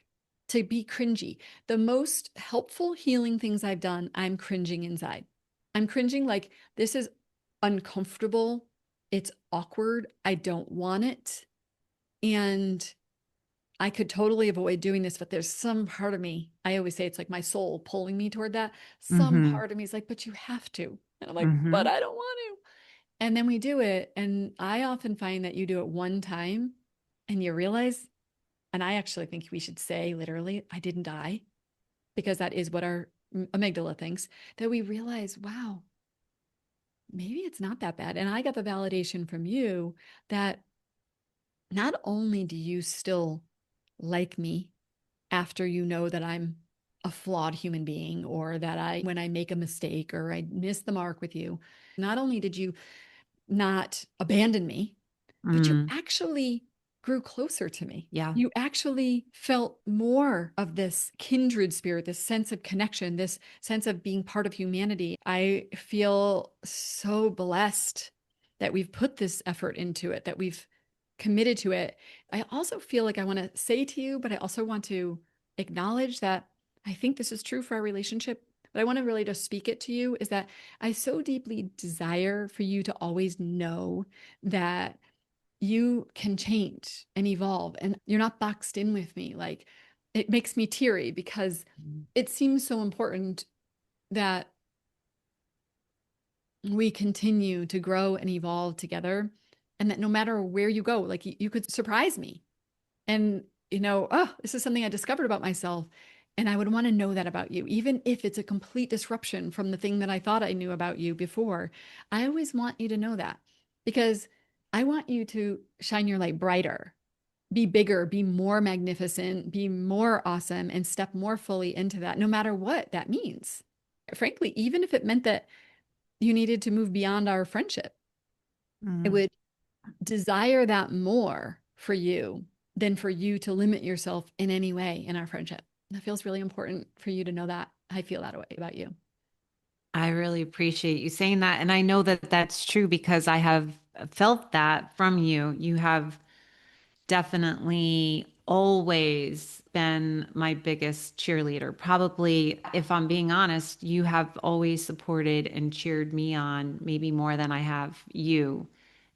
to be cringy. The most helpful healing things I've done, I'm cringing inside. I'm cringing like this is uncomfortable. It's awkward. I don't want it. And I could totally avoid doing this, but there's some part of me, I always say it's like my soul pulling me toward that. Some Mm-hmm. part of me is like, but you have to. And I'm like, but Mm-hmm. I don't want to. And then we do it. And I often find that you do it one time and you realize, and I actually think we should say literally, I didn't die, because that is what our amygdala thinks, that we realize, wow, maybe it's not that bad. And I got the validation from you that not only do you still like me after you know that I'm a flawed human being or that when I make a mistake or I miss the mark with you, not only did you not abandon me, but you Mm, actually grew closer to me. yeah. You actually felt more of this kindred spirit, this sense of connection, this sense of being part of humanity. I feel so blessed that we've put this effort into it, that we've committed to it. I also feel like I want to say to you, but I also want to acknowledge that I think this is true for our relationship. But I want to really just speak it to you is that I so deeply desire for you to always know that you can change and evolve and you're not boxed in with me. Like it makes me teary because it seems so important that we continue to grow and evolve together and that no matter where you go, like you could surprise me and oh, this is something I discovered about myself. And I would want to know that about you, even if it's a complete disruption from the thing that I thought I knew about you before. I always want you to know that because I want you to shine your light brighter, be bigger, be more magnificent, be more awesome, and step more fully into that, no matter what that means. Frankly, even if it meant that you needed to move beyond our friendship, I Mm. would desire that more for you than for you to limit yourself in any way in our friendship. That feels really important for you to know that I feel that way about you. I really appreciate you saying that. And I know that that's true because I have felt that from you. You have definitely always been my biggest cheerleader. Probably, if I'm being honest, you have always supported and cheered me on, maybe more than I have you.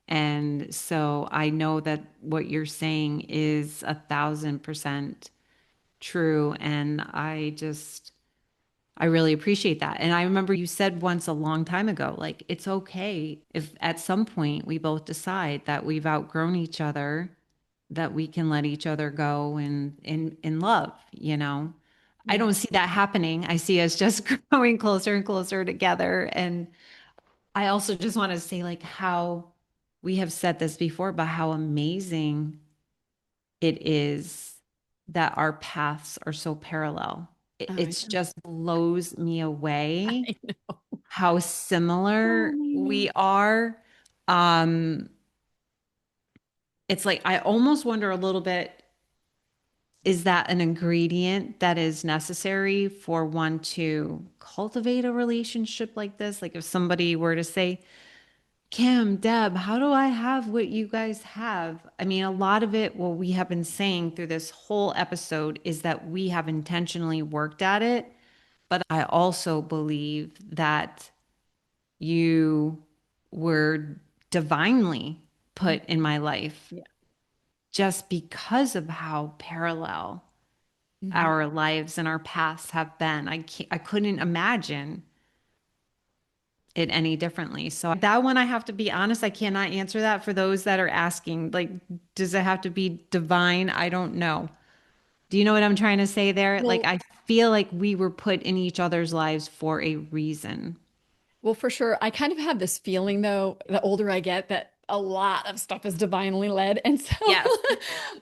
And so I know that what you're saying is 1,000% true. And I really appreciate that. And I remember you said once a long time ago, like, it's okay if at some point we both decide that we've outgrown each other, that we can let each other go and in love, you know? I Yeah. don't see that happening. I see us just growing closer and closer together. And I also just want to say, like, how we have said this before, but how amazing it is that our paths are so parallel. It, Oh, I it's know. just blows me away I know. how Oh, similar I know. we are. Um, it's like I almost wonder a little bit, is that an ingredient that is necessary for one to cultivate a relationship like this? Like if somebody were to say, Kim, Deb, how do I have what you guys have? I mean, a lot of it, what we have been saying through this whole episode is that we have intentionally worked at it. But I also believe that you were divinely Mhm. put in my life Yeah. just because of how parallel Mhm. our lives and our paths have been. I couldn't imagine it any differently. So that one, I have to be honest, I cannot answer that for those that are asking. Like, does it have to be divine? I don't know. Do you know what I'm trying to say there? Like, Well, I feel like we were put in each other's lives for a reason. well, for sure. I kind of have this feeling, though, the older I get, that a lot of stuff is divinely led. And so, Yes.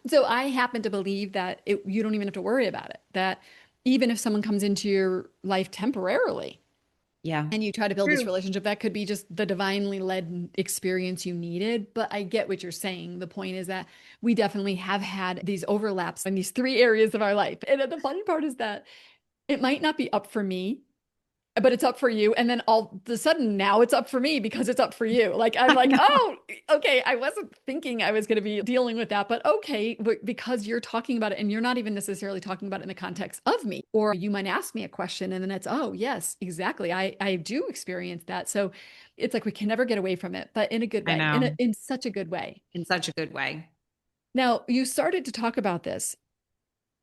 so I happen to believe that you don't even have to worry about it. That even if someone comes into your life temporarily Yeah. and you try to build this True. relationship, that could be just the divinely led experience you needed. But I get what you're saying. The point is that we definitely have had these overlaps in these three areas of our life. And the funny part is that it might not be up for me, but it's up for you. And then all of a sudden now it's up for me because it's up for you. Like I'm I like, know. oh, okay, I wasn't thinking I was going to be dealing with that, but okay, because you're talking about it and you're not even necessarily talking about it in the context of me. Or you might ask me a question and then it's, oh, yes, exactly. I do experience that. So it's like we can never get away from it, but in a good I way, know. in such a good way. In such a good way. Now, you started to talk about this,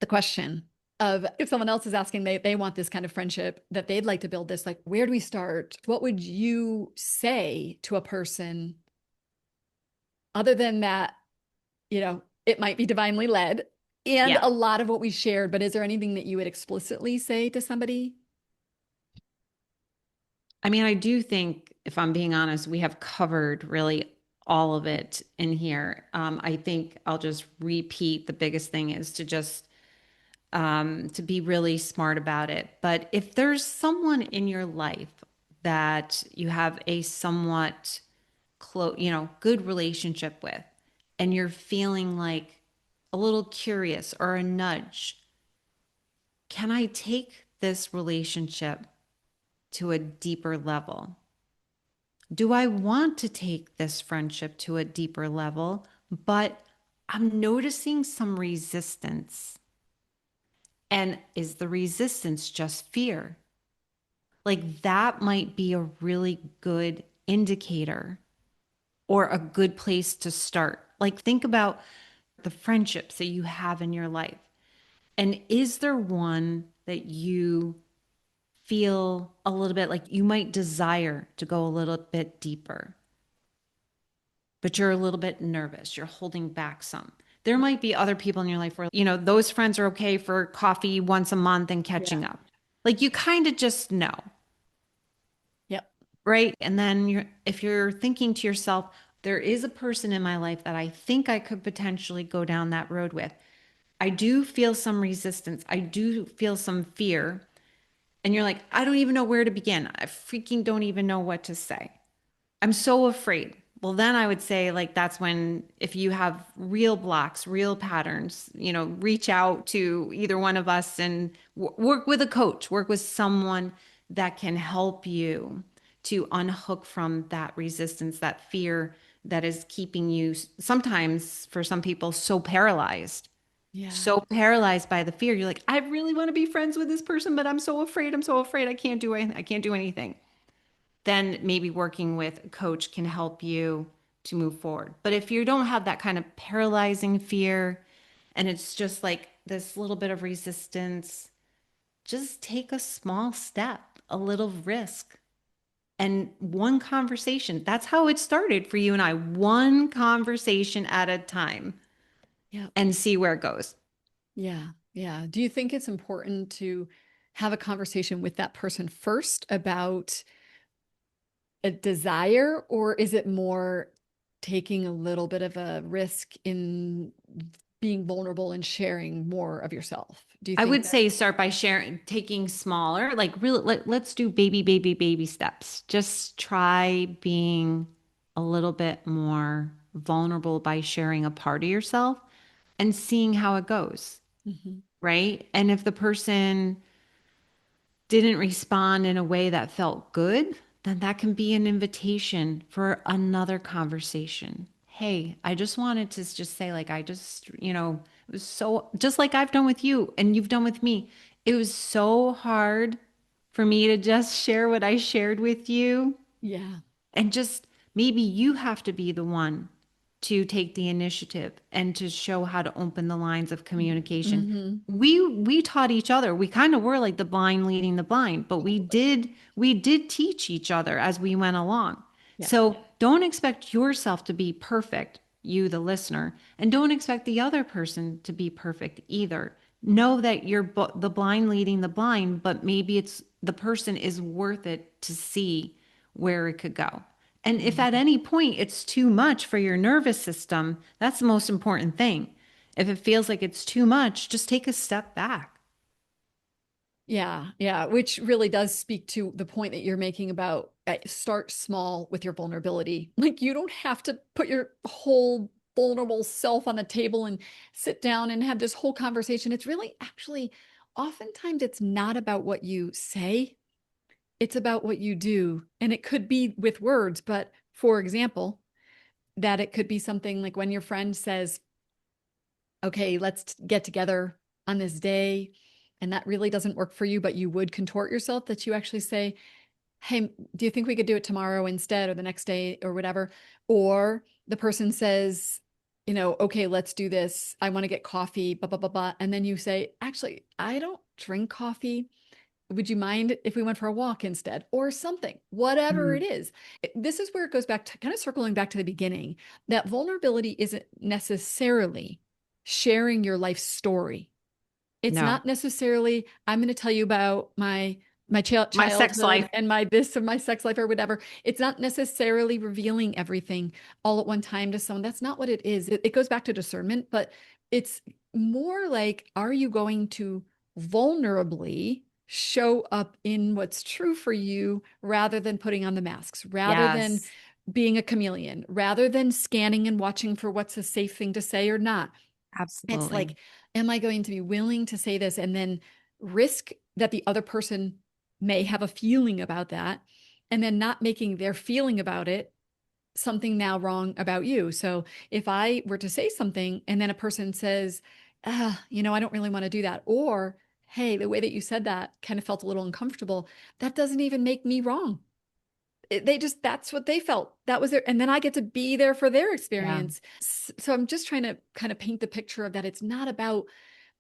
the question of if someone else is asking, they want this kind of friendship, that they'd like to build this, like, where do we start? What would you say to a person other than that, it might be divinely led and Yeah. a lot of what we shared, but is there anything that you would explicitly say to somebody? I mean, I do think, if I'm being honest, we have covered really all of it in here. I think I'll just repeat the biggest thing is to be really smart about it. But if there's someone in your life that you have a somewhat close, good relationship with, and you're feeling like a little curious or a nudge, can I take this relationship to a deeper level? Do I want to take this friendship to a deeper level? But I'm noticing some resistance. And is the resistance just fear? Like that might be a really good indicator or a good place to start. Like think about the friendships that you have in your life. And is there one that you feel a little bit like you might desire to go a little bit deeper, but you're a little bit nervous? You're holding back some. There might be other people in your life where, those friends are okay for coffee once a month and Yeah. catching up. Like you kind of just know. Yep. Right. And then if you're thinking to yourself, there is a person in my life that I think I could potentially go down that road with. I do feel some resistance. I do feel some fear. And you're like, I don't even know where to begin. I freaking don't even know what to say. I'm so afraid. Well, then I would say, like, that's when, if you have real blocks, real patterns, reach out to either one of us and work with a coach, work with someone that can help you to unhook from that resistance, that fear that is keeping you sometimes, for some people, Yeah. so paralyzed by the fear. You're like, I really want to be friends with this person, but I'm so afraid. I'm so afraid I can't do it. I can't do anything. Then maybe working with a coach can help you to move forward. But if you don't have that kind of paralyzing fear and it's just like this little bit of resistance, just take a small step, a little risk, and one conversation. That's how it started for you and I, one conversation at a time, Yep. and see where it goes. Yeah. Yeah. Do you think it's important to have a conversation with that person first about a desire, or is it more taking a little bit of a risk in being vulnerable and sharing more of yourself. Do you I think would that? say start by sharing, taking smaller, like really, let's do baby steps. Just try being a little bit more vulnerable by sharing a part of yourself and seeing how it goes, Mhm. right? And if the person didn't respond in a way that felt good, then that can be an invitation for another conversation. Hey, I just wanted to just say, like, I just, it was so, just like I've done with you and you've done with me. It was so hard for me to just share what I shared with you. Yeah. And just maybe you have to be the one to take the initiative and to show how to open the lines of communication. Hmm. We taught each other. We kind of were like the blind leading the blind, but Totally. we did teach each other as we went along. Yeah. So don't expect yourself to be perfect, you the listener, and don't expect the other person to be perfect either. Know that you're the blind leading the blind, but maybe it's the person is worth it to see where it could go. And if at Mhm. any point it's too much for your nervous system, that's the most important thing. If it feels like it's too much, just take a step back. Yeah, yeah, which really does speak to the point that you're making about start small with your vulnerability. Like you don't have to put your whole vulnerable self on the table and sit down and have this whole conversation. It's really actually oftentimes it's not about what you say, it's about what you do. And it could be with words, but for example, that it could be something like when your friend says, okay, let's get together on this day. And that really doesn't work for you, but you would contort yourself that you actually say, hey, do you think we could do it tomorrow instead or the next day or whatever? Or the person says, okay, let's do this. I want to get coffee, blah, blah, blah, blah. And then you say, actually, I don't drink coffee. Would you mind if we went for a walk instead or something, whatever it Mm, is? This is where it goes back to kind of circling back to the beginning that vulnerability isn't necessarily sharing your life story. It's no, not necessarily, I'm going to tell you about my my sex childhood life. and my this and my sex life or whatever. It's not necessarily revealing everything all at one time to someone. That's not what it is. It goes back to discernment, but it's more like, are you going to vulnerably show up in what's true for you rather than putting on the masks, rather than Yes, being a chameleon, rather than scanning and watching for what's a safe thing to say or not? It's absolutely. like, am I going to be willing to say this and then risk that the other person may have a feeling about that and then not making their feeling about it something now wrong about you? So if I were to say something and then a person says, I don't really want to do that, or hey, the way that you said that kind of felt a little uncomfortable, that doesn't even make me wrong. They just, that's what they felt. That was their, and then I get to be there for their Yeah. experience. So I'm just trying to kind of paint the picture of that. It's not about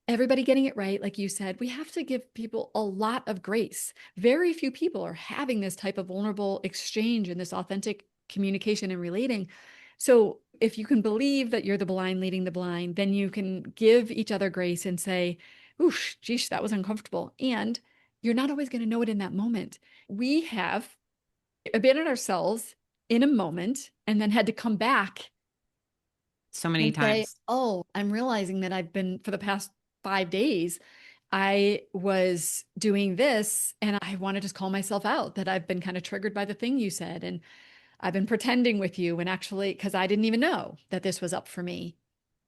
everybody getting it right. Like you said, we have to give people a lot of grace. Very few people are having this type of vulnerable exchange and this authentic communication and relating. So if you can believe that you're the blind leading the blind, then you can give each other grace and say, oosh, geesh, that was uncomfortable. And you're not always going to know it in that moment. We have abandoned ourselves in a moment and then had to come back So many and say, times. oh, I'm realizing that I've been for the past 5 days, I was doing this and I want to just call myself out that I've been kind of triggered by the thing you said. And I've been pretending with you and actually, because I didn't even know that this was up for me.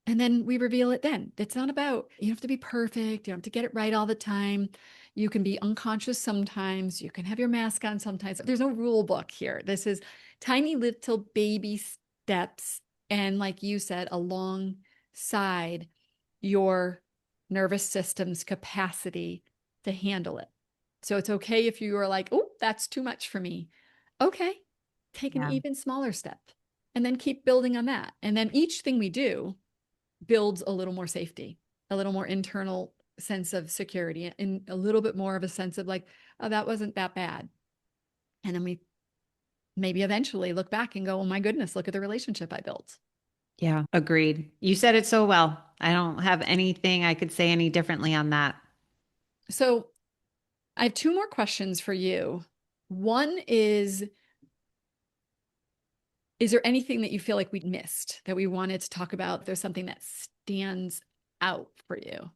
And then we reveal it then. It's not about, you don't have to be perfect. You don't have to get it right all the time. You can be unconscious sometimes. You can have your mask on sometimes. There's no rule book here. This is tiny little baby steps. And like you said, alongside your nervous system's capacity to handle it. So it's okay if you are like, oh, that's too much for me. Okay, take an Yeah. even smaller step and then keep building on that. And then each thing we do builds a little more safety, a little more internal sense of security, and a little bit more of a sense of like, oh, that wasn't that bad. And then we maybe eventually look back and go, oh my goodness, look at the relationship I built. Yeah. Agreed. You said it so well. I don't have anything I could say any differently on that. So I have two more questions for you. One is, Is there anything that you feel like we missed that we wanted to talk about? There's something that stands out for you.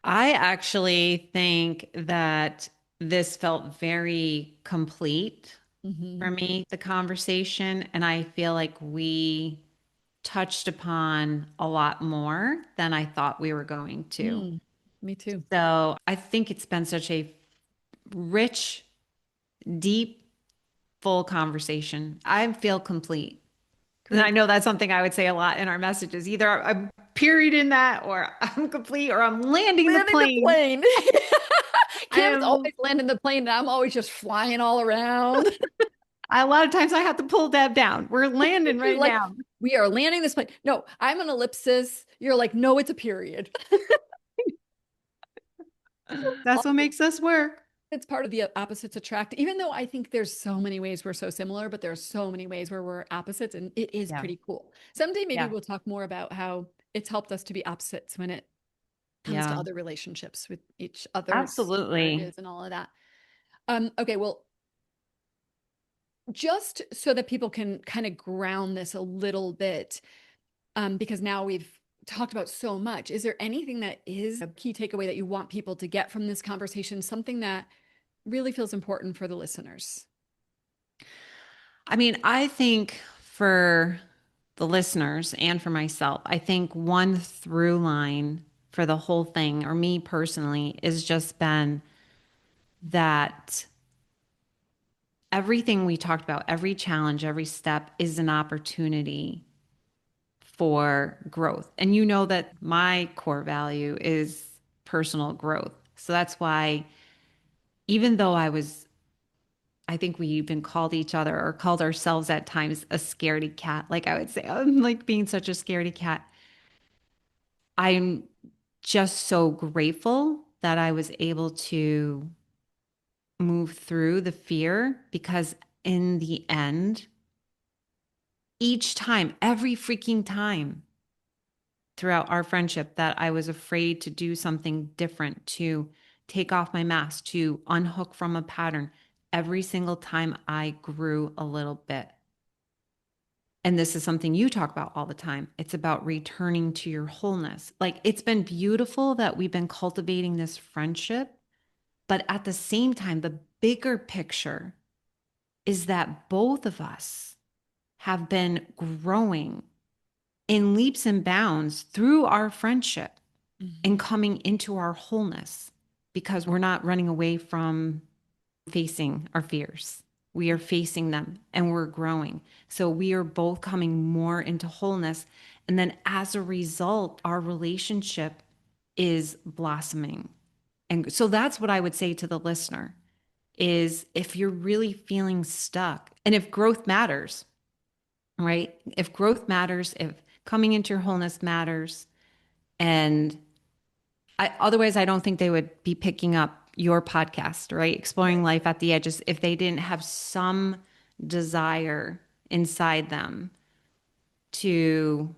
I actually think that this felt very complete for Hmm. me, the conversation. And I feel like we touched upon a lot more than I thought we were going to. Mm, me too. So I think it's been such a rich, deep, full conversation. I feel complete. And I Great. know that's something I would say a lot in our messages. Either I'm period in that, or I'm complete, or I'm landing the Landing the plane. plane. I Kim's am, always landing the plane, and I'm always just flying all around. a lot of times I have to pull Deb down. We're landing You're right like, now. we are landing this plane. No, I'm an ellipsis. You're like, no, it's a period. That's what makes us work. It's part of the opposites attract, even though I think there's so many ways we're so similar, but there's so many ways where we're opposites, and it is Yeah. pretty cool. Someday, maybe Yeah. we'll talk more about how it's helped us to be opposites when it comes to Yeah. other relationships with each other's Absolutely. marriages and all of that. Okay, well, just so that people can kind of ground this a little bit, because now we've talked about so much. Is there anything that is a key takeaway that you want people to get from this conversation? Something that really feels important for the listeners? I mean, I think for the listeners and for myself, I think one through line for the whole thing, or me personally, has just been that everything we talked about, every challenge, every step is an opportunity for growth. And you know that my core value is personal growth. So that's why, even though I think we even called each other or called ourselves at times a scaredy cat. Like I would say, I'm like being such a scaredy cat. I'm just so grateful that I was able to move through the fear because in the end, each time, every freaking time throughout our friendship that I was afraid to do something different, to take off my mask, to unhook from a pattern, every single time I grew a little bit. And this is something you talk about all the time. It's about returning to your wholeness. Like it's been beautiful that we've been cultivating this friendship, but at the same time, the bigger picture is that both of us have been growing in leaps and bounds through our friendship and Mhm. coming into our wholeness because we're not running away from facing our fears. We are facing them and we're growing. So we are both coming more into wholeness. And then as a result, our relationship is blossoming. And so that's what I would say to the listener is if you're really feeling stuck and if growth matters, right? If growth matters, if coming into your wholeness matters, and otherwise, I don't think they would be picking up your podcast, right? Exploring Right. life at the edges if they didn't have some desire inside them to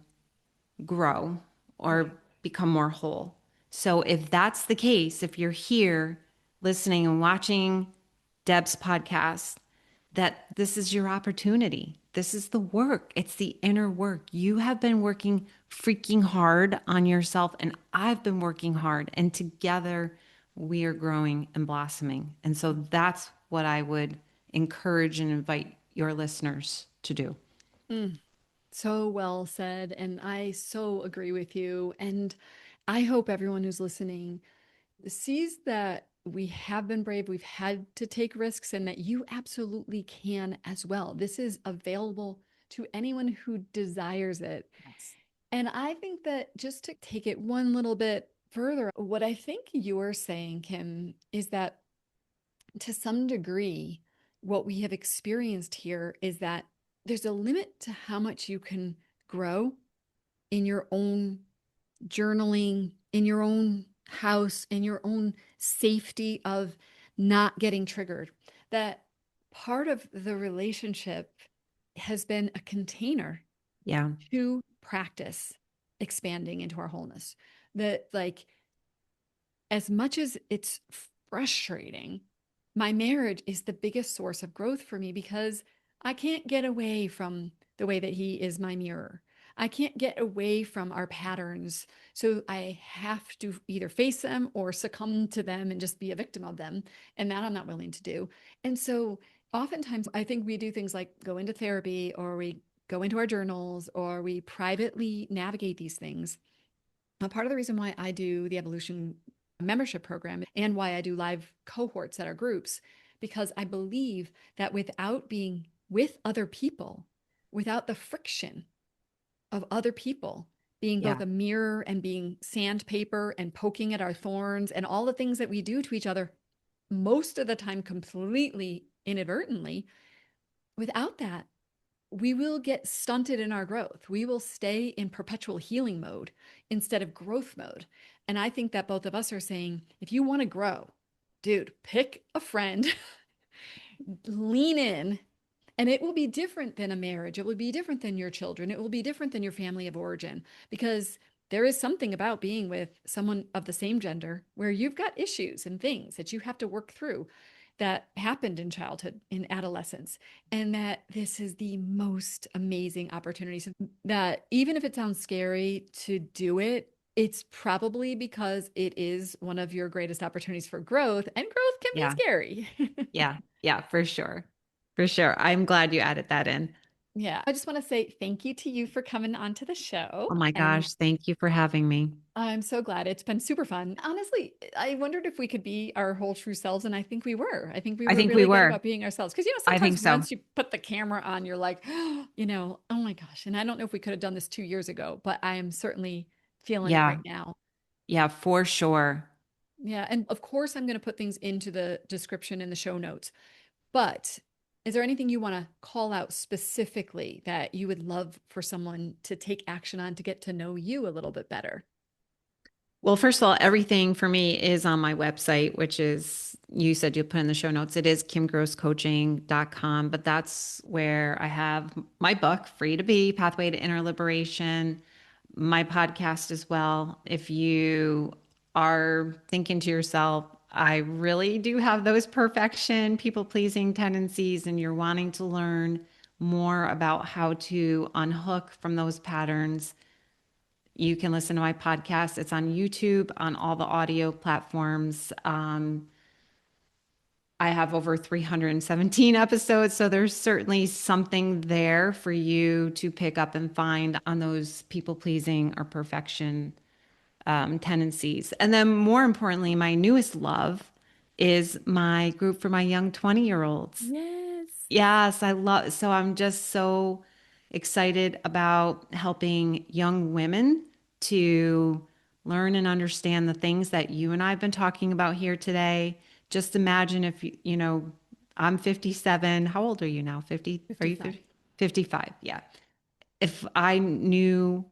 grow or Right. become more whole. So, if that's the case, if you're here listening and watching Deb's podcast, that this is your opportunity. This is the work. It's the inner work. You have been working freaking hard on yourself, and I've been working hard, and together we are growing and blossoming. And so that's what I would encourage and invite your listeners to do. Mm, so well said. And I so agree with you. And I hope everyone who's listening sees that we have been brave, we've had to take risks, and that you absolutely can as well. This is available to anyone who desires it. Yes. And I think that just to take it one little bit further, what I think you're saying, Kim, is that to some degree, what we have experienced here is that there's a limit to how much you can grow in your own journaling, in your own house, in your own safety of not getting triggered. That part of the relationship has been a container Yeah. to practice expanding into our wholeness. That, like, as much as it's frustrating, my marriage is the biggest source of growth for me because I can't get away from the way that he is my mirror. I can't get away from our patterns. So I have to either face them or succumb to them and just be a victim of them. And that I'm not willing to do. And so oftentimes I think we do things like go into therapy or we go into our journals or we privately navigate these things. A part of the reason why I do the evolution membership program and why I do live cohorts at our groups, because I believe that without being with other people, without the friction of other people being both Yeah. a mirror and being sandpaper and poking at our thorns and all the things that we do to each other, most of the time completely inadvertently, without that, we will get stunted in our growth. We will stay in perpetual healing mode instead of growth mode. And I think that both of us are saying, if you want to grow, dude, pick a friend, lean in, and it will be different than a marriage. It will be different than your children. It will be different than your family of origin because there is something about being with someone of the same gender where you've got issues and things that you have to work through that happened in childhood, in adolescence, and that this is the most amazing opportunity. So that even if it sounds scary to do it, it's probably because it is one of your greatest opportunities for growth, and growth can be Yeah. scary. Yeah. Yeah, for sure. For sure. I'm glad you added that in. Yeah, I just want to say thank you to you for coming onto the Oh show. my And gosh. Thank you for having me. I'm so glad. It's been super fun. Honestly, I wondered if we could be our whole true selves. And I think we were. I think we I were think we really good were. about being ourselves. Because, I think sometimes so. once you put the camera on, you're like, oh my gosh. And I don't know if we could have done this 2 years ago, but I am certainly feeling it right Yeah. now. Yeah, for sure. Yeah. And of course, I'm going to put things into the description in the show notes. But is there anything you want to call out specifically that you would love for someone to take action on to get to know you a little bit better? Well, first of all, everything for me is on my website, which is, you said you'll put in the show notes. It is kimgrosscoaching.com, but that's where I have my book, Free to Be, Pathway to Inner Liberation, my podcast as well. If you are thinking to yourself, I really do have those perfection, people pleasing tendencies, and you're wanting to learn more about how to unhook from those patterns, you can listen to my podcast. It's on YouTube, on all the audio platforms. I have over 317 episodes, so there's certainly something there for you to pick up and find on those people pleasing or perfection tendencies. And then, more importantly, my newest love is my group for my young 20-year-olds. Yes. Yes, I love, so I'm just so excited about helping young women to learn and understand the things that you and I have been talking about here today. Just imagine if I'm 57. How old are you now? 50? Are you 55. 50? 55? Yeah. If I knew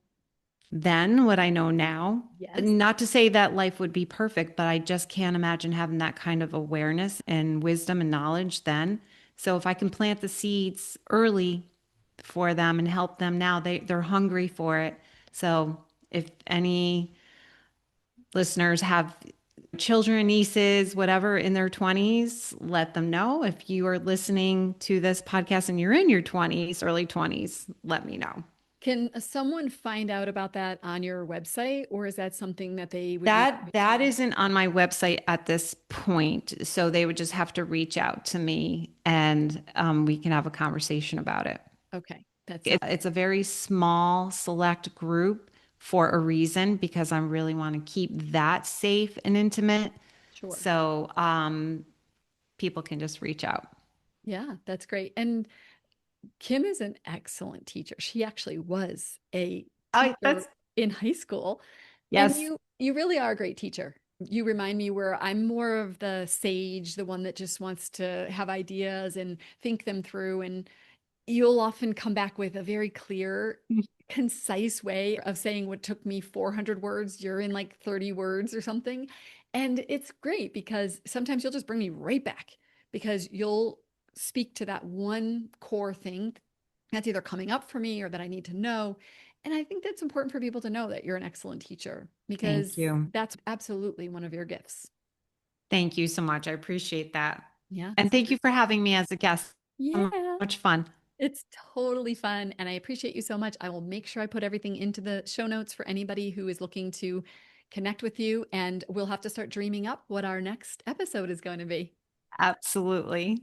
then what I know now. Yes. Not to say that life would be perfect, but I just can't imagine having that kind of awareness and wisdom and knowledge then. So if I can plant the seeds early for them and help them now, they're hungry for it. So if any listeners have children, nieces, whatever in their 20s, let them know. If you are listening to this podcast and you're in your 20s, early 20s, let me know. Can someone find out about that on your website, or is that something that they would need That information isn't on my website at this point, so they would just have to reach out to me and we can have a conversation about it. on? Okay, that sounds It's a very small, select group for a reason because I really want to keep that safe and intimate. sure. So people can just reach out. Yeah, that's great. And Kim is an excellent teacher. She actually was a I teacher that's in high school, and yes. you really are a great teacher. You remind me where I'm more of the sage, the one that just wants to have ideas and think them through. And you'll often come back with a very clear, concise way of saying what took me 400 words. You're in like 30 words or something. And it's great because sometimes you'll just bring me right back because you'll speak to that one core thing that's either coming up for me or that I need to know. And I think that's important for people to know that you're an excellent teacher Thank because you. that's absolutely one of your gifts. Thank you so much. I appreciate that. Yeah. And thank you for having me as a guest. So Yeah. much fun. It's totally fun. And I appreciate you so much. I will make sure I put everything into the show notes for anybody who is looking to connect with you. And we'll have to start dreaming up what our next episode is going to be. Absolutely.